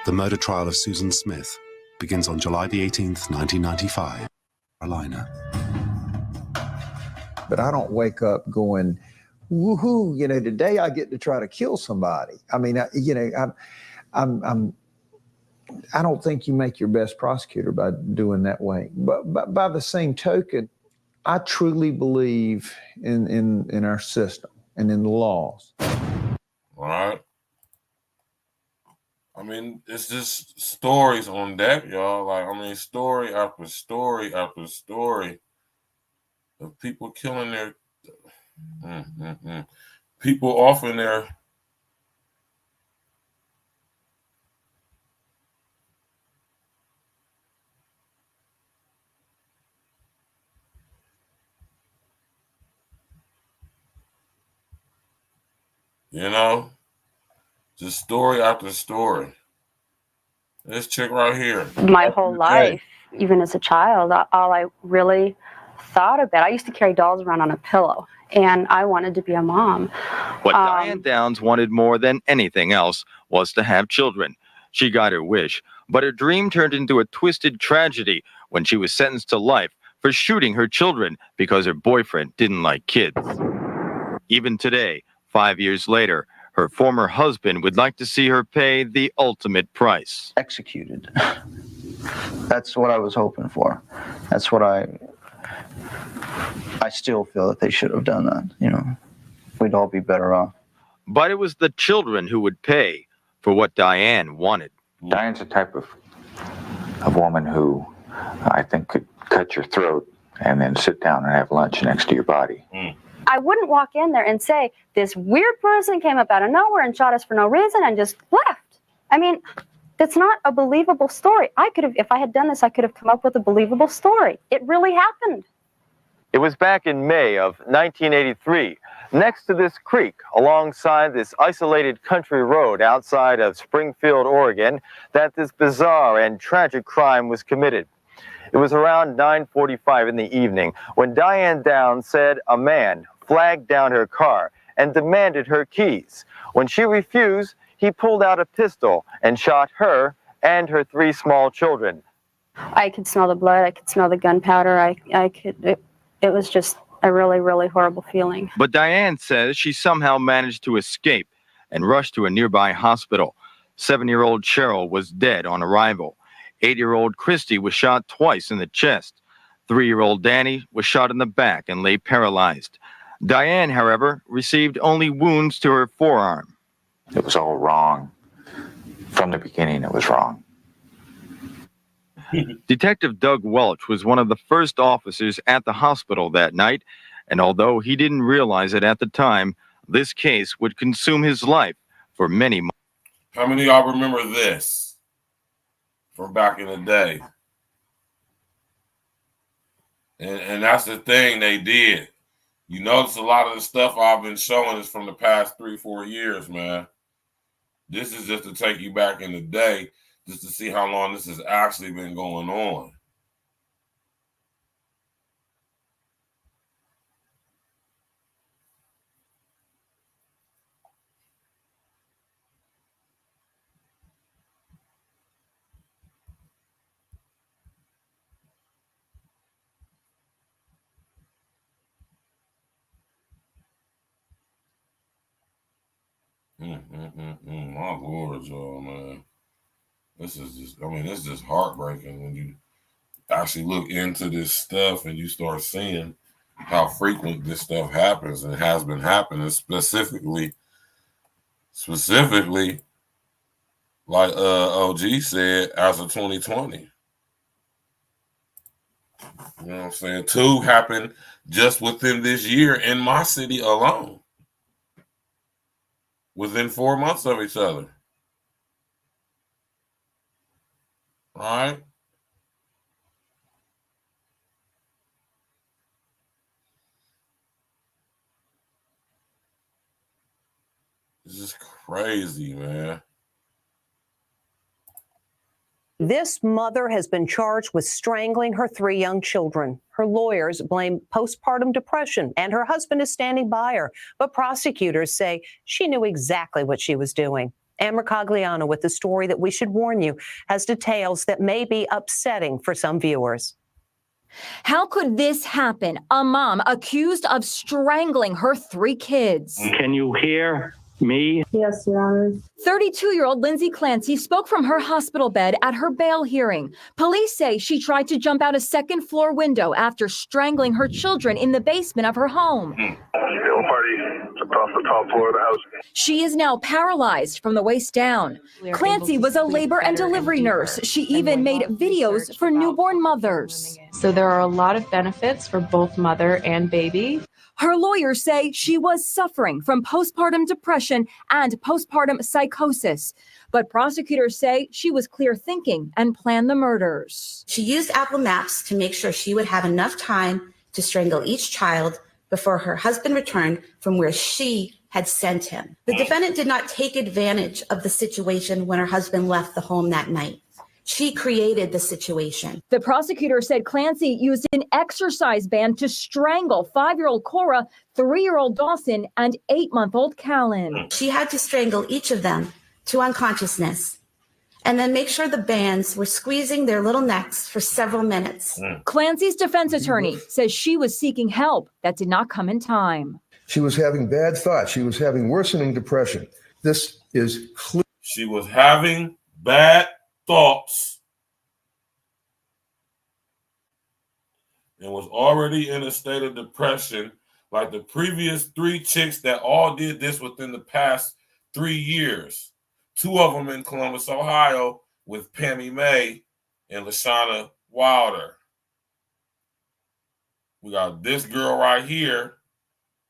The murder trial of Susan Smith begins on July the 18th, 1995, Carolina. But I don't wake up going, woohoo, today I get to try to kill somebody. I mean, I don't think you make your best prosecutor by doing that way. But by the same token, I truly believe in our system and in the laws. All right. I mean, it's just stories on deck, y'all. Like, I mean, story after story after story of people killing their people offering their just story after story. This chick right here. My whole life, even as a child, all I really thought about, I used to carry dolls around on a pillow, and I wanted to be a mom. What Diane Downs wanted more than anything else was to have children. She got her wish, but her dream turned into a twisted tragedy when she was sentenced to life for shooting her children because her boyfriend didn't like kids. Even today, 5 years later, her former husband would like to see her pay the ultimate price. Executed. That's what I was hoping for. That's what I still feel that they should have done that. We'd all be better off. But it was the children who would pay for what Diane wanted. Diane's the type of woman who I think could cut your throat and then sit down and have lunch next to your body. I wouldn't walk in there and say, this weird person came up out of nowhere and shot us for no reason and just left. I mean, that's not a believable story. If I had done this, I could have come up with a believable story. It really happened. It was back in May of 1983, next to this creek, alongside this isolated country road outside of Springfield, Oregon, that this bizarre and tragic crime was committed. It was around 9:45 in the evening when Diane Downs said a man flagged down her car and demanded her keys. When she refused, he pulled out a pistol and shot her and her 3 small children. I could smell the blood. I could smell the gunpowder. It was just a really, really horrible feeling. But Diane says she somehow managed to escape and rushed to a nearby hospital. 7-year-old Cheryl was dead on arrival. 8-year-old Christy was shot twice in the chest. 3-year-old Danny was shot in the back and lay paralyzed. Diane, however, received only wounds to her forearm. It was all wrong. From the beginning, it was wrong. Detective Doug Welch was one of the first officers at the hospital that night, and although he didn't realize it at the time, this case would consume his life for many months. How many of y'all remember this from back in the day? And that's the thing they did. You notice a lot of the stuff I've been showing is from the past 3-4 years, man. This is just to take you back in the day, just to see how long this has actually been going on. My Lord, y'all, man. This is just, I mean, it's just heartbreaking when you actually look into this stuff and you start seeing how frequent this stuff happens and has been happening, specifically, like OG said, as of 2020. You know what I'm saying? 2 happened just within this year in my city alone. Within 4 months of each other. All right? This is crazy, man. This mother has been charged with strangling her 3 young children. Her lawyers blame postpartum depression, and her husband is standing by her. But prosecutors say she knew exactly what she was doing. Ann Mercogliano with the story that we should warn you has details that may be upsetting for some viewers. How could this happen? A mom accused of strangling her 3 kids. Can you hear me? Yes, Your Honor. 32-year-old Lindsay Clancy spoke from her hospital bed at her bail hearing. Police say she tried to jump out a second-floor window after strangling her children in the basement of her home. Across the top floor of the house. She is now paralyzed from the waist down. Clancy was a labor and delivery nurse. She even made videos for newborn mothers. So there are a lot of benefits for both mother and baby. Her lawyers say she was suffering from postpartum depression and postpartum psychosis. But prosecutors say she was clear thinking and planned the murders. She used Apple Maps to make sure she would have enough time to strangle each child before her husband returned from where she had sent him. The defendant did not take advantage of the situation when her husband left the home that night. She created the situation. The prosecutor said Clancy used an exercise band to strangle 5-year-old Cora, 3-year-old Dawson, and 8-month-old Callan. She had to strangle each of them to unconsciousness and then make sure the bands were squeezing their little necks for several minutes. Clancy's defense attorney says she was seeking help that did not come in time. She was having bad thoughts. She was having worsening depression. This is clear. She was having bad thoughts and was already in a state of depression like the previous 3 chicks that all did this within the past 3 years. 2 of them in Columbus, Ohio, with Pammy May and LaShana Wilder. We got this girl right here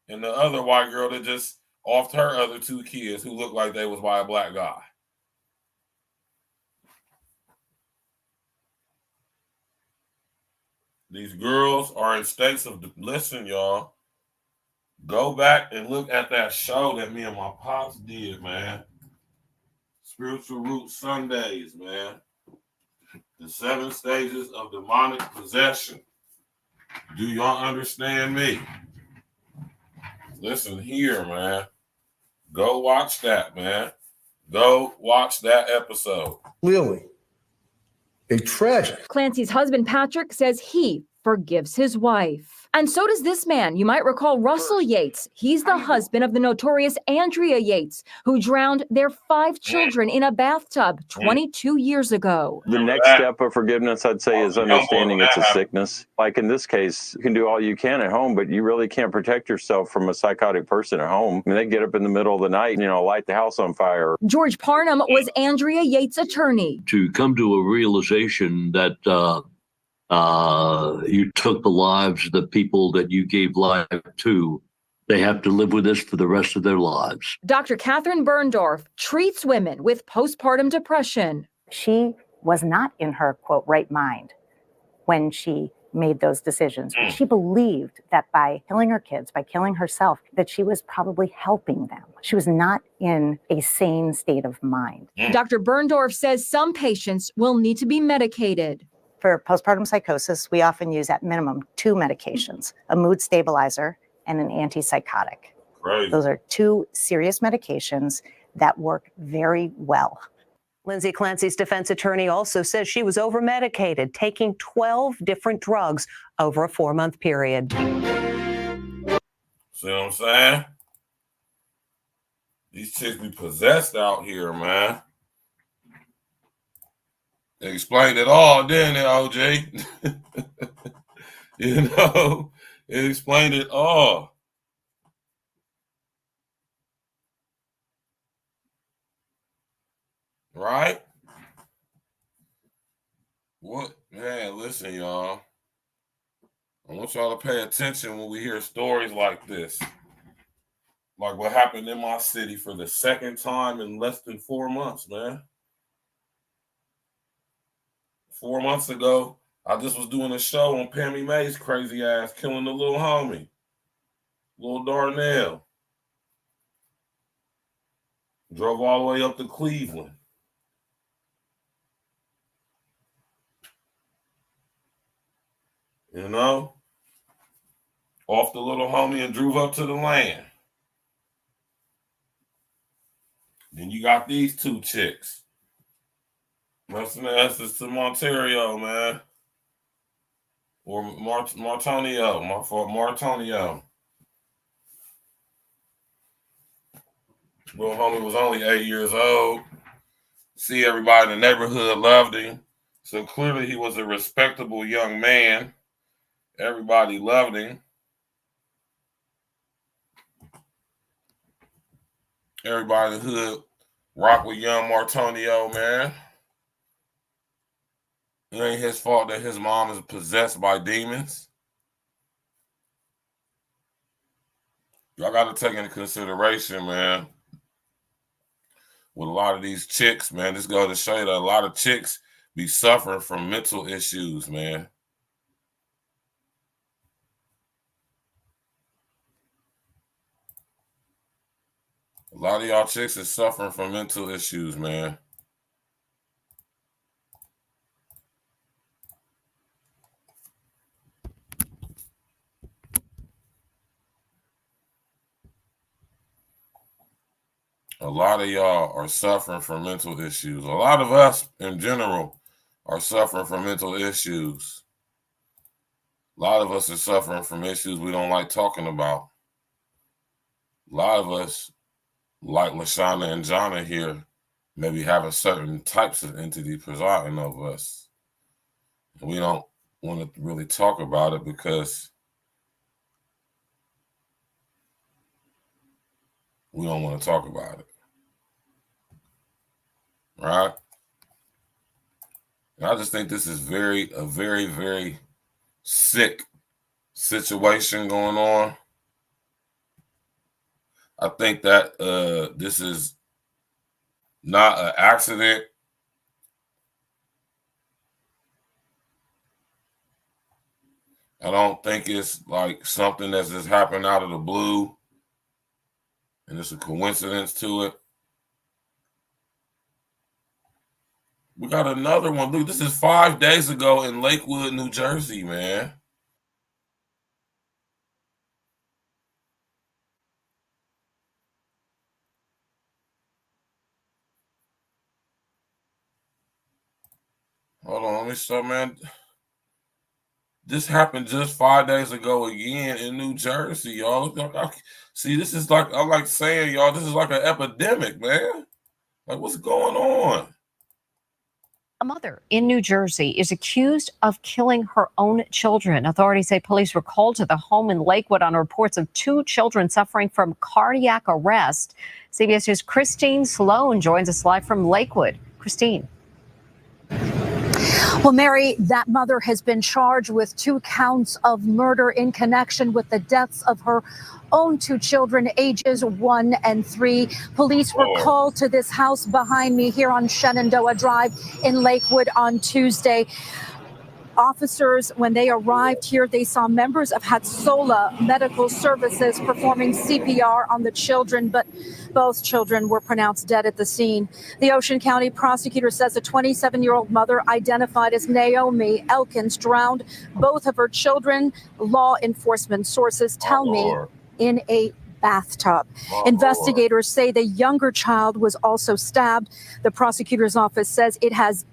and the other white girl that just offed her other 2 kids who looked like they was by a black guy. These girls are in states of, listen, y'all, go back and look at that show that me and my pops did, man. Spiritual Root Sundays, man. The 7 stages of demonic possession. Do y'all understand me? Listen here, man. Go watch that, man. Go watch that episode. Clearly, a tragic. Clancy's husband, Patrick, says he forgives his wife. And so does this man. You might recall Russell Yates. He's the husband of the notorious Andrea Yates, who drowned their 5 children in a bathtub 22 years ago. The next step of forgiveness, I'd say, is understanding it's a sickness. Like in this case, you can do all you can at home, but you really can't protect yourself from a psychotic person at home. I mean, they get up in the middle of the night, light the house on fire. George Parnham was Andrea Yates' attorney. To come to a realization that you took the lives of the people that you gave life to, they have to live with this for the rest of their lives. Dr. Catherine Berndorf treats women with postpartum depression. She was not in her, quote, right mind when she made those decisions. She believed that by killing her kids, by killing herself, that she was probably helping them. She was not in a sane state of mind. Dr. Berndorf says some patients will need to be medicated. For postpartum psychosis, we often use at minimum 2 medications, a mood stabilizer and an antipsychotic. Right. Those are 2 serious medications that work very well. Lindsay Clancy's defense attorney also says she was over-medicated, taking 12 different drugs over a 4-month period. See what I'm saying? These chicks be possessed out here, man. They explained it all, didn't it, OJ? You know, it explained it all. Right? What? Man, listen, y'all. I want y'all to pay attention when we hear stories like this. Like what happened in my city for the second time in less than 4 months, man. 4 months ago, I just was doing a show on Pammy May's crazy ass killing the little homie, little Darnell. Drove all the way up to Cleveland. You know? Off the little homie and drove up to the land. Then you got these 2 chicks. That's an essence to Montario, man. Or Martonio. My fault, Martonio. Little homie was only 8 years old. See, everybody in the neighborhood loved him. So clearly he was a respectable young man. Everybody loved him. Everybody in the hood rock with young Martonio, man. It ain't his fault that his mom is possessed by demons. Y'all got to take into consideration, man, with a lot of these chicks, man, this goes to show you that a lot of chicks be suffering from mental issues, man. A lot of y'all chicks is suffering from mental issues, man. A lot of y'all are suffering from mental issues. A lot of us in general are suffering from mental issues. A lot of us are suffering from issues we don't like talking about. A lot of us, like LASHANA and JOHNNA here, maybe having certain types of entity presiding over us. And we don't want to really talk about it because we don't want to talk about it. Right? And I just think this is a very, very sick situation going on. I think that this is not an accident. I don't think it's like something that's just happened out of the blue and it's a coincidence to it. We got another one. Look, this is 5 days ago in Lakewood, New Jersey, man. Hold on, let me show, man. This happened just 5 days ago again in New Jersey, y'all. See, this is like, I'm like saying, y'all, this is like an epidemic, man. Like, what's going on? A mother in New Jersey is accused of killing her own children. Authorities say police were called to the home in Lakewood on reports of 2 children suffering from cardiac arrest. CBS News' Christine Sloan joins us live from Lakewood. Christine. Well, Mary, that mother has been charged with 2 counts of murder in connection with the deaths of her own 2 children, ages 1 and 3. Police were called to this house behind me here on Shenandoah Drive in Lakewood on Tuesday. Officers, when they arrived here, they saw members of Hatsola Medical Services performing CPR on the children, but both children were pronounced dead at the scene. The Ocean County prosecutor says a 27-year-old mother identified as Naomi Elkins drowned both of her children. Law enforcement sources tell me in a bathtub. Investigators say the younger child was also stabbed. The prosecutor's office says it has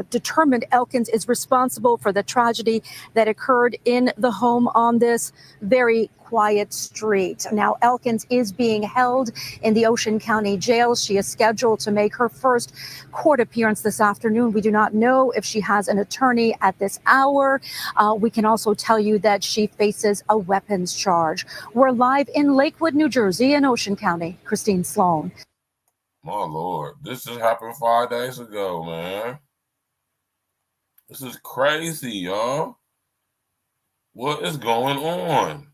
determined Elkins is responsible for the tragedy that occurred in the home on this very quiet street. Now, Elkins is being held in the Ocean County Jail. She is scheduled to make her first court appearance this afternoon. We do not know if she has an attorney at this hour. We can also tell you that she faces a weapons charge. We're live in Lakewood, New Jersey, in Ocean County. Christine Sloan. My Lord, this just happened 5 days ago, man. This is crazy, y'all. What is going on?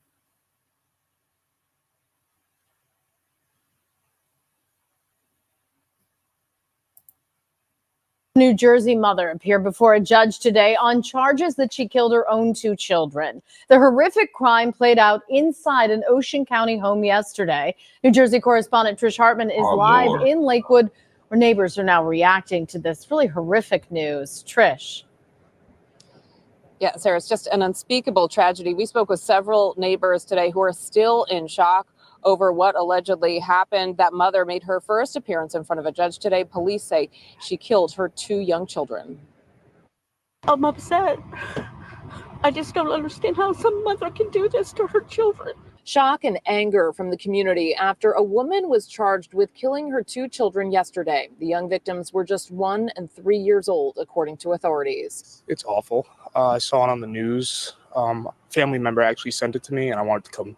New Jersey mother appeared before a judge today on charges that she killed her own 2 children. The horrific crime played out inside an Ocean County home yesterday. New Jersey correspondent Trish Hartman is live in Lakewood, where neighbors are now reacting to this really horrific news. Trish. Yeah, Sarah, it's just an unspeakable tragedy. We spoke with several neighbors today who are still in shock over what allegedly happened. That mother made her first appearance in front of a judge today. Police say she killed her 2 young children. I'm upset. I just don't understand how some mother can do this to her children. Shock and anger from the community after a woman was charged with killing her 2 children yesterday. The young victims were just 1 and 3 years old, according to authorities. It's awful. I saw it on the news. A family member actually sent it to me, and I wanted to come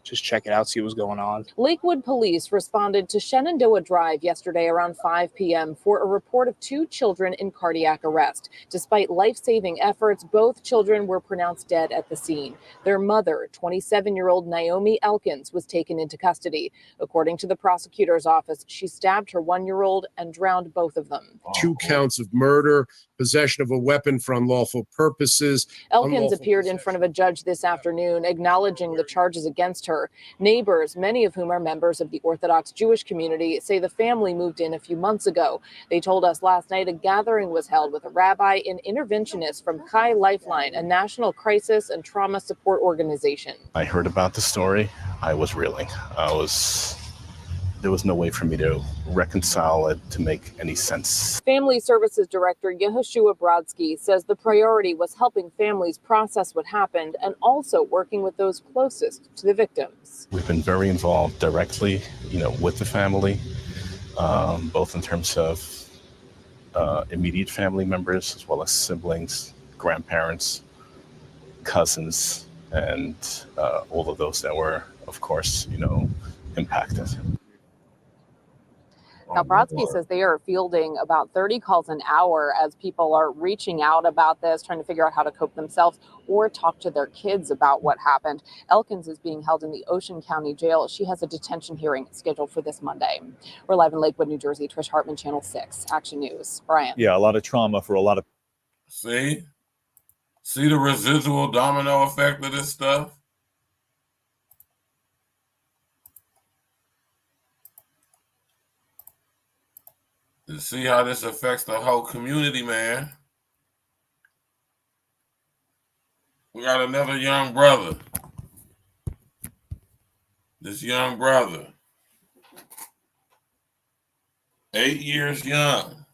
just check it out, see what was going on. Lakewood police responded to Shenandoah Drive yesterday around 5 p.m. for a report of 2 children in cardiac arrest. Despite life-saving efforts, both children were pronounced dead at the scene. Their mother, 27-year-old Naomi Elkins, was taken into custody. According to the prosecutor's office, she stabbed her 1-year-old and drowned both of them. 2 counts of murder, possession of a weapon for unlawful purposes. Elkins appeared in front of a judge this afternoon, acknowledging the charges against her. Neighbors, many of whom are members of the Orthodox Jewish community, say the family moved in a few months ago. They told us last night a gathering was held with a rabbi and interventionist from Chi Lifeline, a national crisis and trauma support organization. I heard about the story. I was reeling. There was no way for me to reconcile it to make any sense. Family Services Director Yehoshua Brodsky says the priority was helping families process what happened and also working with those closest to the victims. We've been very involved directly, with the family, both in terms of immediate family members as well as siblings, grandparents, cousins, and all of those that were, of course, impacted. Now, Brodsky says they are fielding about 30 calls an hour as people are reaching out about this, trying to figure out how to cope themselves or talk to their kids about what happened. Elkins is being held in the Ocean County Jail. She has a detention hearing scheduled for this Monday. We're live in Lakewood, New Jersey. Trish Hartman, Channel 6, Action News. Brian. Yeah, a lot of trauma for a lot of. See the residual domino effect of this stuff? To see how this affects the whole community, man. We got another young brother. This young brother, 8 years young.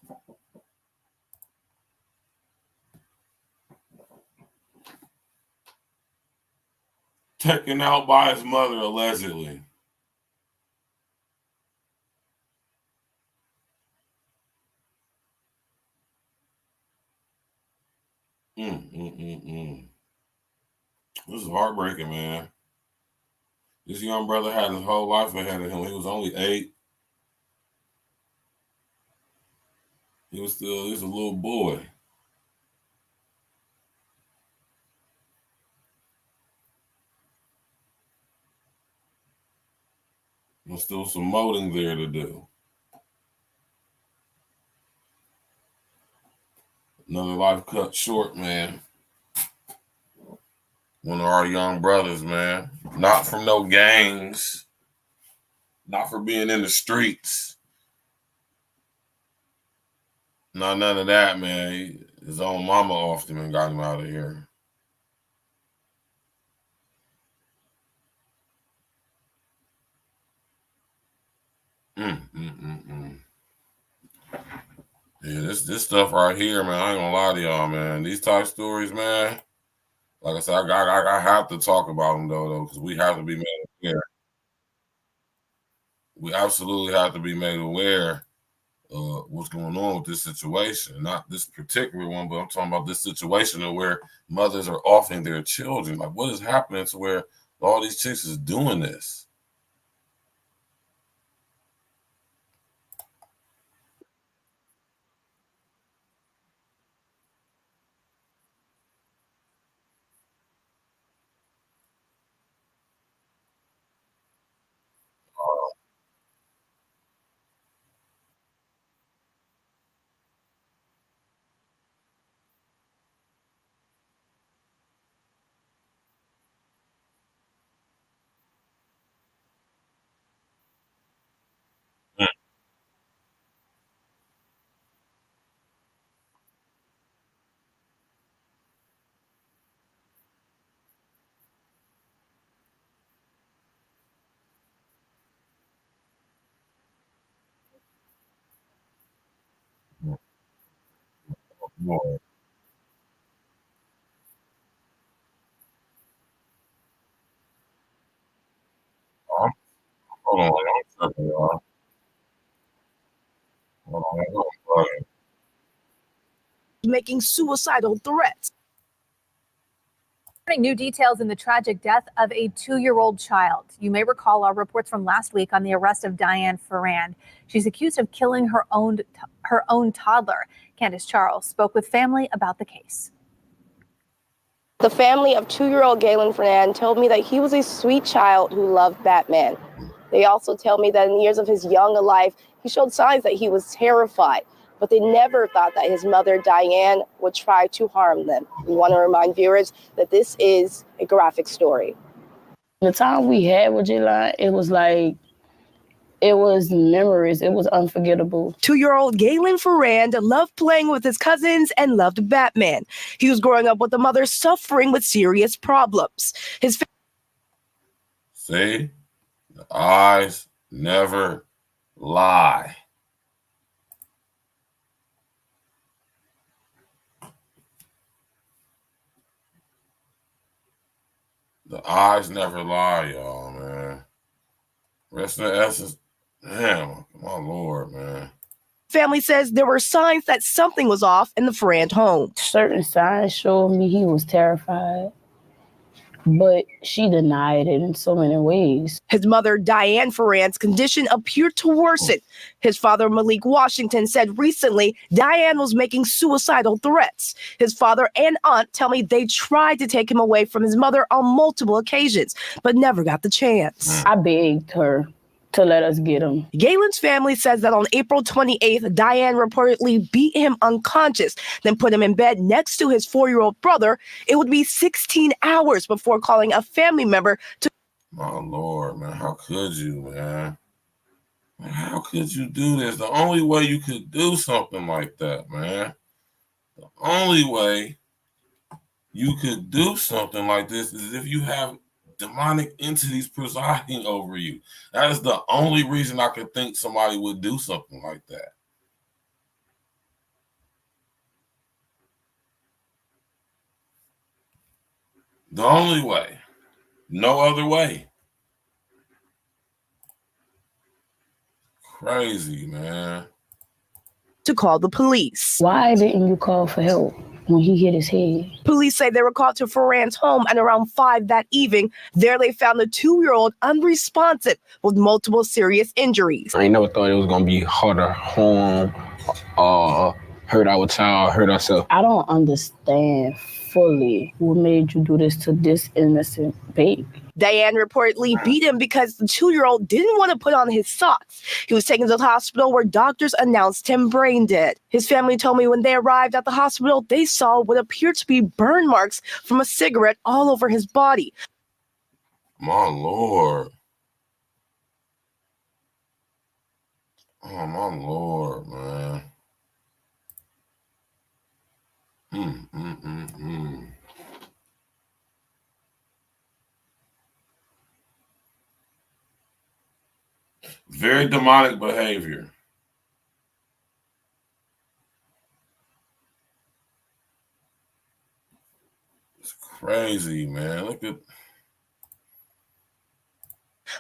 Taken out by his mother, allegedly. This is heartbreaking, man. This young brother had his whole life ahead of him. He was only 8. He was a little boy. There's still some molding there to do. Another life cut short, man. one of our young brothers, man. Not from no gangs. Not for being in the streets. Not none of that, man. His own mama offed him and got him out of here. Yeah, this stuff right here, man, I ain't gonna lie to y'all, man. These type stories, man, like I said, I have to talk about them, though, because we have to be made aware. We absolutely have to be made aware of what's going on with this situation. Not this particular one, but I'm talking about this situation of where mothers are offing their children. Like, what is happening to where all these chicks is doing this? Lord. Hold on, I'm tripping, y'all. Hold on. Making suicidal threats. New details in the tragic death of a 2-year-old child. You may recall our reports from last week on the arrest of Diane Ferrand. She's accused of killing her own toddler. Candace Charles spoke with family about the case. The family of 2-year-old Galen Ferrand told me that he was a sweet child who loved Batman. They also tell me that in the years of his young life, he showed signs that he was terrified, but they never thought that his mother, Diane, would try to harm them. We want to remind viewers that this is a graphic story. The time we had with Jelani, it was like, it was memories. It was unforgettable. 2-year-old Galen Ferrand loved playing with his cousins and loved Batman. He was growing up with a mother suffering with serious problems. See? The eyes never lie. The eyes never lie, y'all, man. Rest in essence. Damn, my Lord, man. Family says there were signs that something was off in the Ferrand home. Certain signs showed me he was terrified, but she denied it in so many ways. His mother, Diane Ferrand's condition appeared to worsen. His father, Malik Washington, said recently Diane was making suicidal threats. His father and aunt tell me they tried to take him away from his mother on multiple occasions, but never got the chance. I begged her to let us get him. Galen's family says that on April 28th, Diane reportedly beat him unconscious, then put him in bed next to his 4-year-old brother. It would be 16 hours before calling a family member to. My Lord, man, how could you, man? How could you do this? The only way you could do something like that, man, the only way you could do something like this is if you have demonic entities presiding over you. That is the only reason I could think somebody would do something like that. The only way. No other way. Crazy, man. To call the police. Why didn't you call for help when he hit his head? Police say they were called to Ferrand's home at around 5 that evening. There they found the 2-year-old unresponsive with multiple serious injuries. I ain't never thought it was going to be harder, harm, hurt our child, hurt ourselves. I don't understand fully, what made you do this to this innocent baby? Diane reportedly beat him because the 2-year-old didn't want to put on his socks. He was taken to the hospital where doctors announced him brain dead. His family told me when they arrived at the hospital, they saw what appeared to be burn marks from a cigarette all over his body. My Lord. Oh, my Lord, man. Very demonic behavior. It's crazy, man. Look at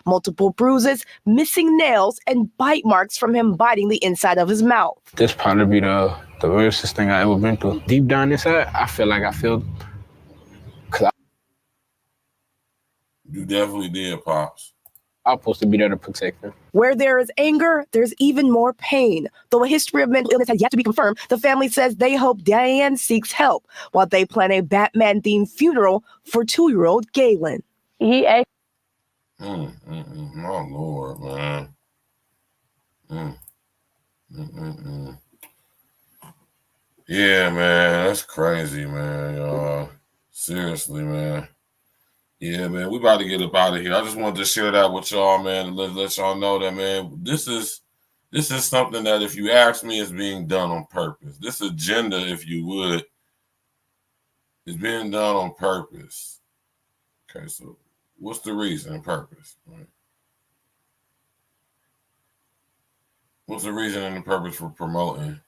Multiple bruises, missing nails, and bite marks from him biting the inside of his mouth. This probably be the worstest thing I ever been through. Deep down inside, I feel like I feel. You definitely did, Pops. I'm supposed to be there to protect him. Where there is anger, there's even more pain. Though a history of mental illness has yet to be confirmed, the family says they hope Diane seeks help while they plan a Batman-themed funeral for 2-year-old Galen. My Lord, man. Yeah, man, that's crazy, man, y'all. Seriously, man. Yeah, man, we about to get up out of here. I just wanted to share that with y'all, man, and let y'all know that, man, this is something that, if you ask me, is being done on purpose. This agenda, if you would, is being done on purpose. Okay, so what's the reason and purpose? Right? What's the reason and the purpose for promoting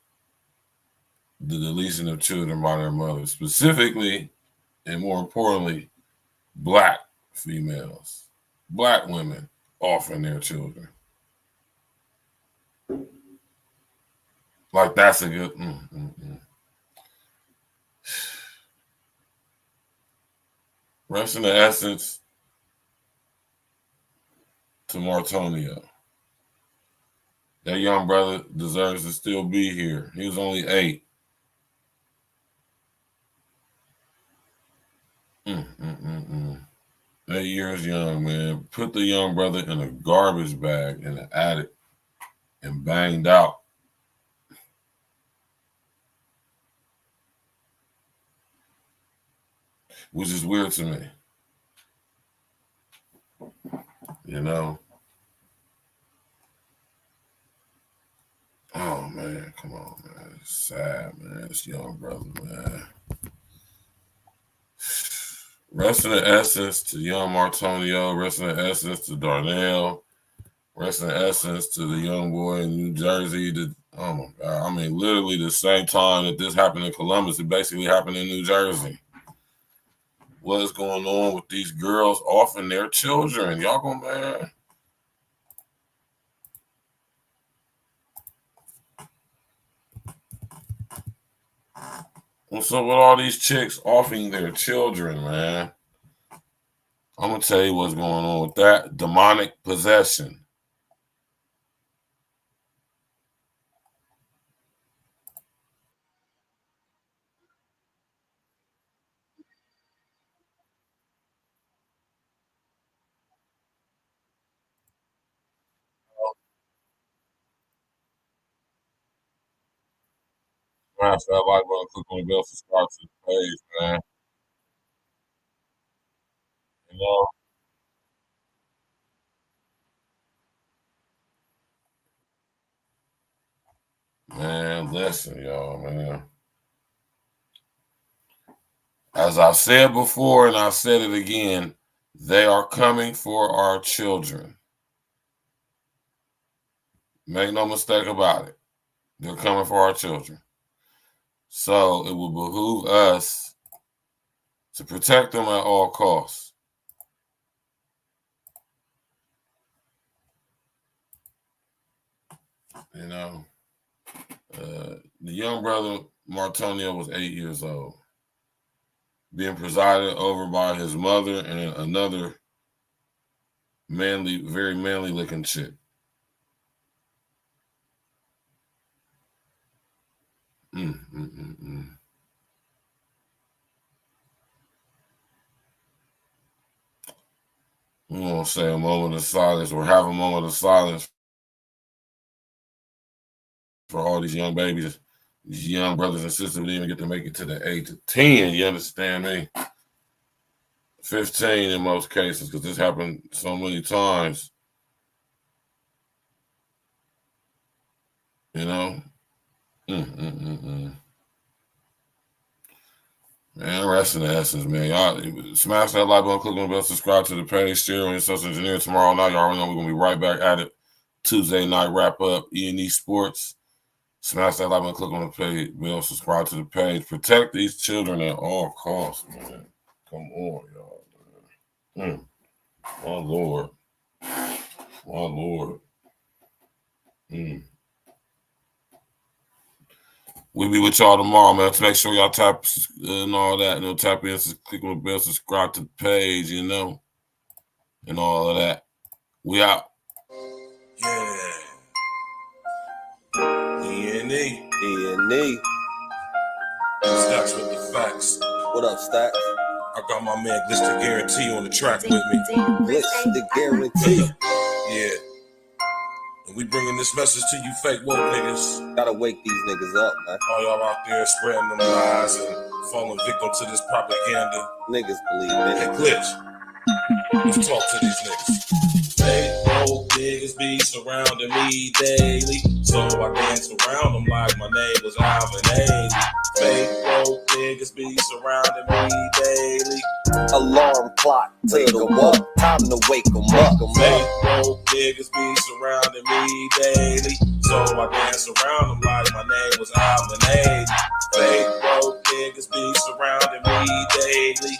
the deletion of children by their mothers, specifically, and more importantly, Black females, Black women offering their children? Like, that's a good. Rest in the essence to Martonio. That young brother deserves to still be here. He was only 8. 8 years young, man. Put the young brother in a garbage bag in the attic and banged out. Which is weird to me. You know? Oh, man. Come on, man. It's sad, man. This young brother, man. Rest in the essence to young Martonio. Rest in the essence to Darnell. Rest in the essence to the young boy in New Jersey. Oh, my God. I mean, literally the same time that this happened in Columbus, it basically happened in New Jersey. What is going on with these girls offering their children? Y'all gonna, man. What's up with all these chicks offering their children, man? I'm going to tell you what's going on with that. Demonic possession. Man, so everybody want to click on the bell subscribe to the page, man. You know? Man, listen, y'all, man. As I said before, and I said it again, they are coming for our children. Make no mistake about it. They're coming for our children. So it will behoove us to protect them at all costs. You know, the young brother Martonio was 8 years old, being presided over by his mother and another manly, very manly looking chick. We want to say a moment of silence or have a moment of silence for all these young babies, these young brothers and sisters who didn't even get to make it to the age of 10. You understand me? 15 in most cases, because this happened so many times. You know? Man, rest in the essence, man. Y'all smash that like button, click on the bell, subscribe to the page, share on your social engineer tomorrow night. Y'all already know we're gonna be right back at it. Tuesday night wrap up, E&E Sports. Smash that like button, click on the page, bell, subscribe to the page. Protect these children at all costs, man. Come on, y'all. Man. My Lord. My Lord. We'll be with y'all tomorrow, man. To make sure y'all tap and all that, tap in, click on the bell, subscribe to the page, and all of that. We out. Yeah. E&E. Stacks with the facts. What up, Stacks? I got my man Glitch the Guarantee on the track with me. Glitch the Guarantee. Yeah. And we bringing this message to you fake woke niggas. Gotta wake these niggas up, man. All y'all out there spreading them lies and falling victim to this propaganda. Niggas believe it. Hey, Glitch. Let's talk to these niggas. Fake woke niggas be surrounding me daily, so I dance around them like my name was Alvin Ailey. Fake woke niggas be surrounding me daily. Alarm clock, take them up, time to wake them up. Fake woke niggas be surrounding me daily, so I dance around them like my name was Alvin Ailey. Fake woke niggas be surrounding me daily.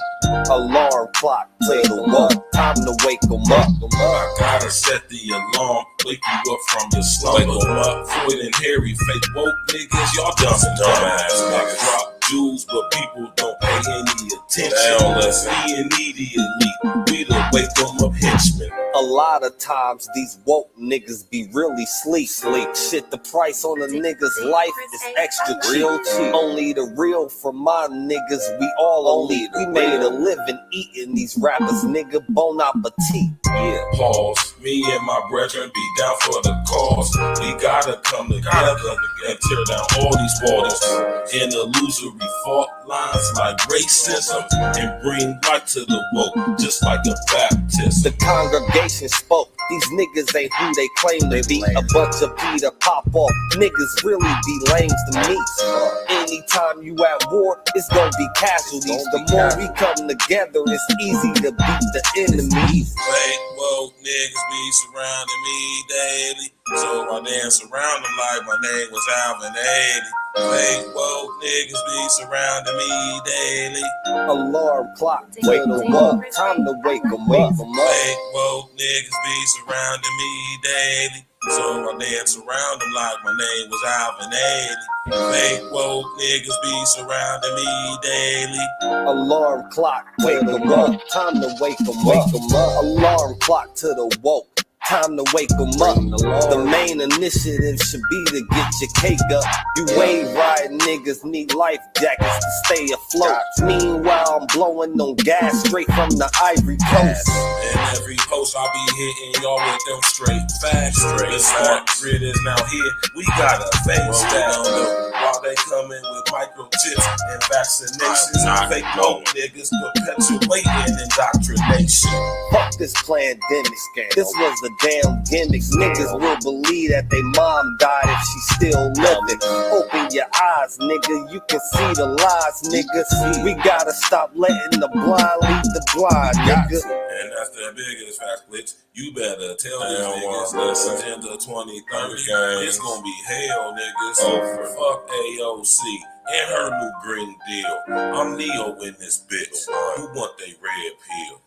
Alarm clock, take them up, time to wake them up. I gotta set the alarm, wake you up from your slumber. Wake them up, Floyd and Harry, fake woke niggas, y'all dumbass niggas. Drop jewels, but people don't pay any attention. They don't listen. Immediately, we the wake them up henchmen. A lot of times these woke niggas be really sleep. Shit, the price on a nigga's life is extra real cheap. Only the real for my niggas, we all elite. We made a living eating these rappers, nigga, bon appetit. Yeah. Pause. Me and my brethren be down for the cause. We gotta come together and tear down all these walls and illusory fault lines like racism and bring light to the woke, just like a Baptist. The congregation spoke. These niggas ain't who they claim to be. A bunch of Peter pop off niggas really be lames to me. Anytime you at war, it's gonna be casualties. The more we come together, it's easy to beat the enemy. Fake woke niggas be surrounding me daily, so I dance around them like my name was Alvin Ailey. Fake woke niggas be surrounding me daily. Alarm clock, wake them up, time to wake them up. Fake woke niggas be surrounding me daily, so I dance around them like my name was Alvin Ailey. Fake woke niggas be surrounding me daily. Alarm clock, wake them up, time to wake them up. Alarm clock to the woke. Time to wake them up. The main initiative should be to get your cake up. You wave riding niggas need life jackets to stay afloat. Meanwhile, I'm blowing on gas straight from the Ivory Coast. In every post, I be hitting y'all with them straight facts. The smart grid is now here. We gotta face that. While they coming with microchips and vaccinations, fake woke niggas perpetuating indoctrination. Fuck this pandemic scam. This was a damn gimmicks. Niggas will believe that they mom died if she still living. Open your eyes, nigga. You can see the lies, nigga. We gotta stop letting the blind lead the blind, nigga. And that's the biggest fact, Glitch. You better tell these niggas listen to 2030. It's gonna be hell, niggas. Fuck AOC and her new green deal. I'm Neo in this bitch. Who want they red pill?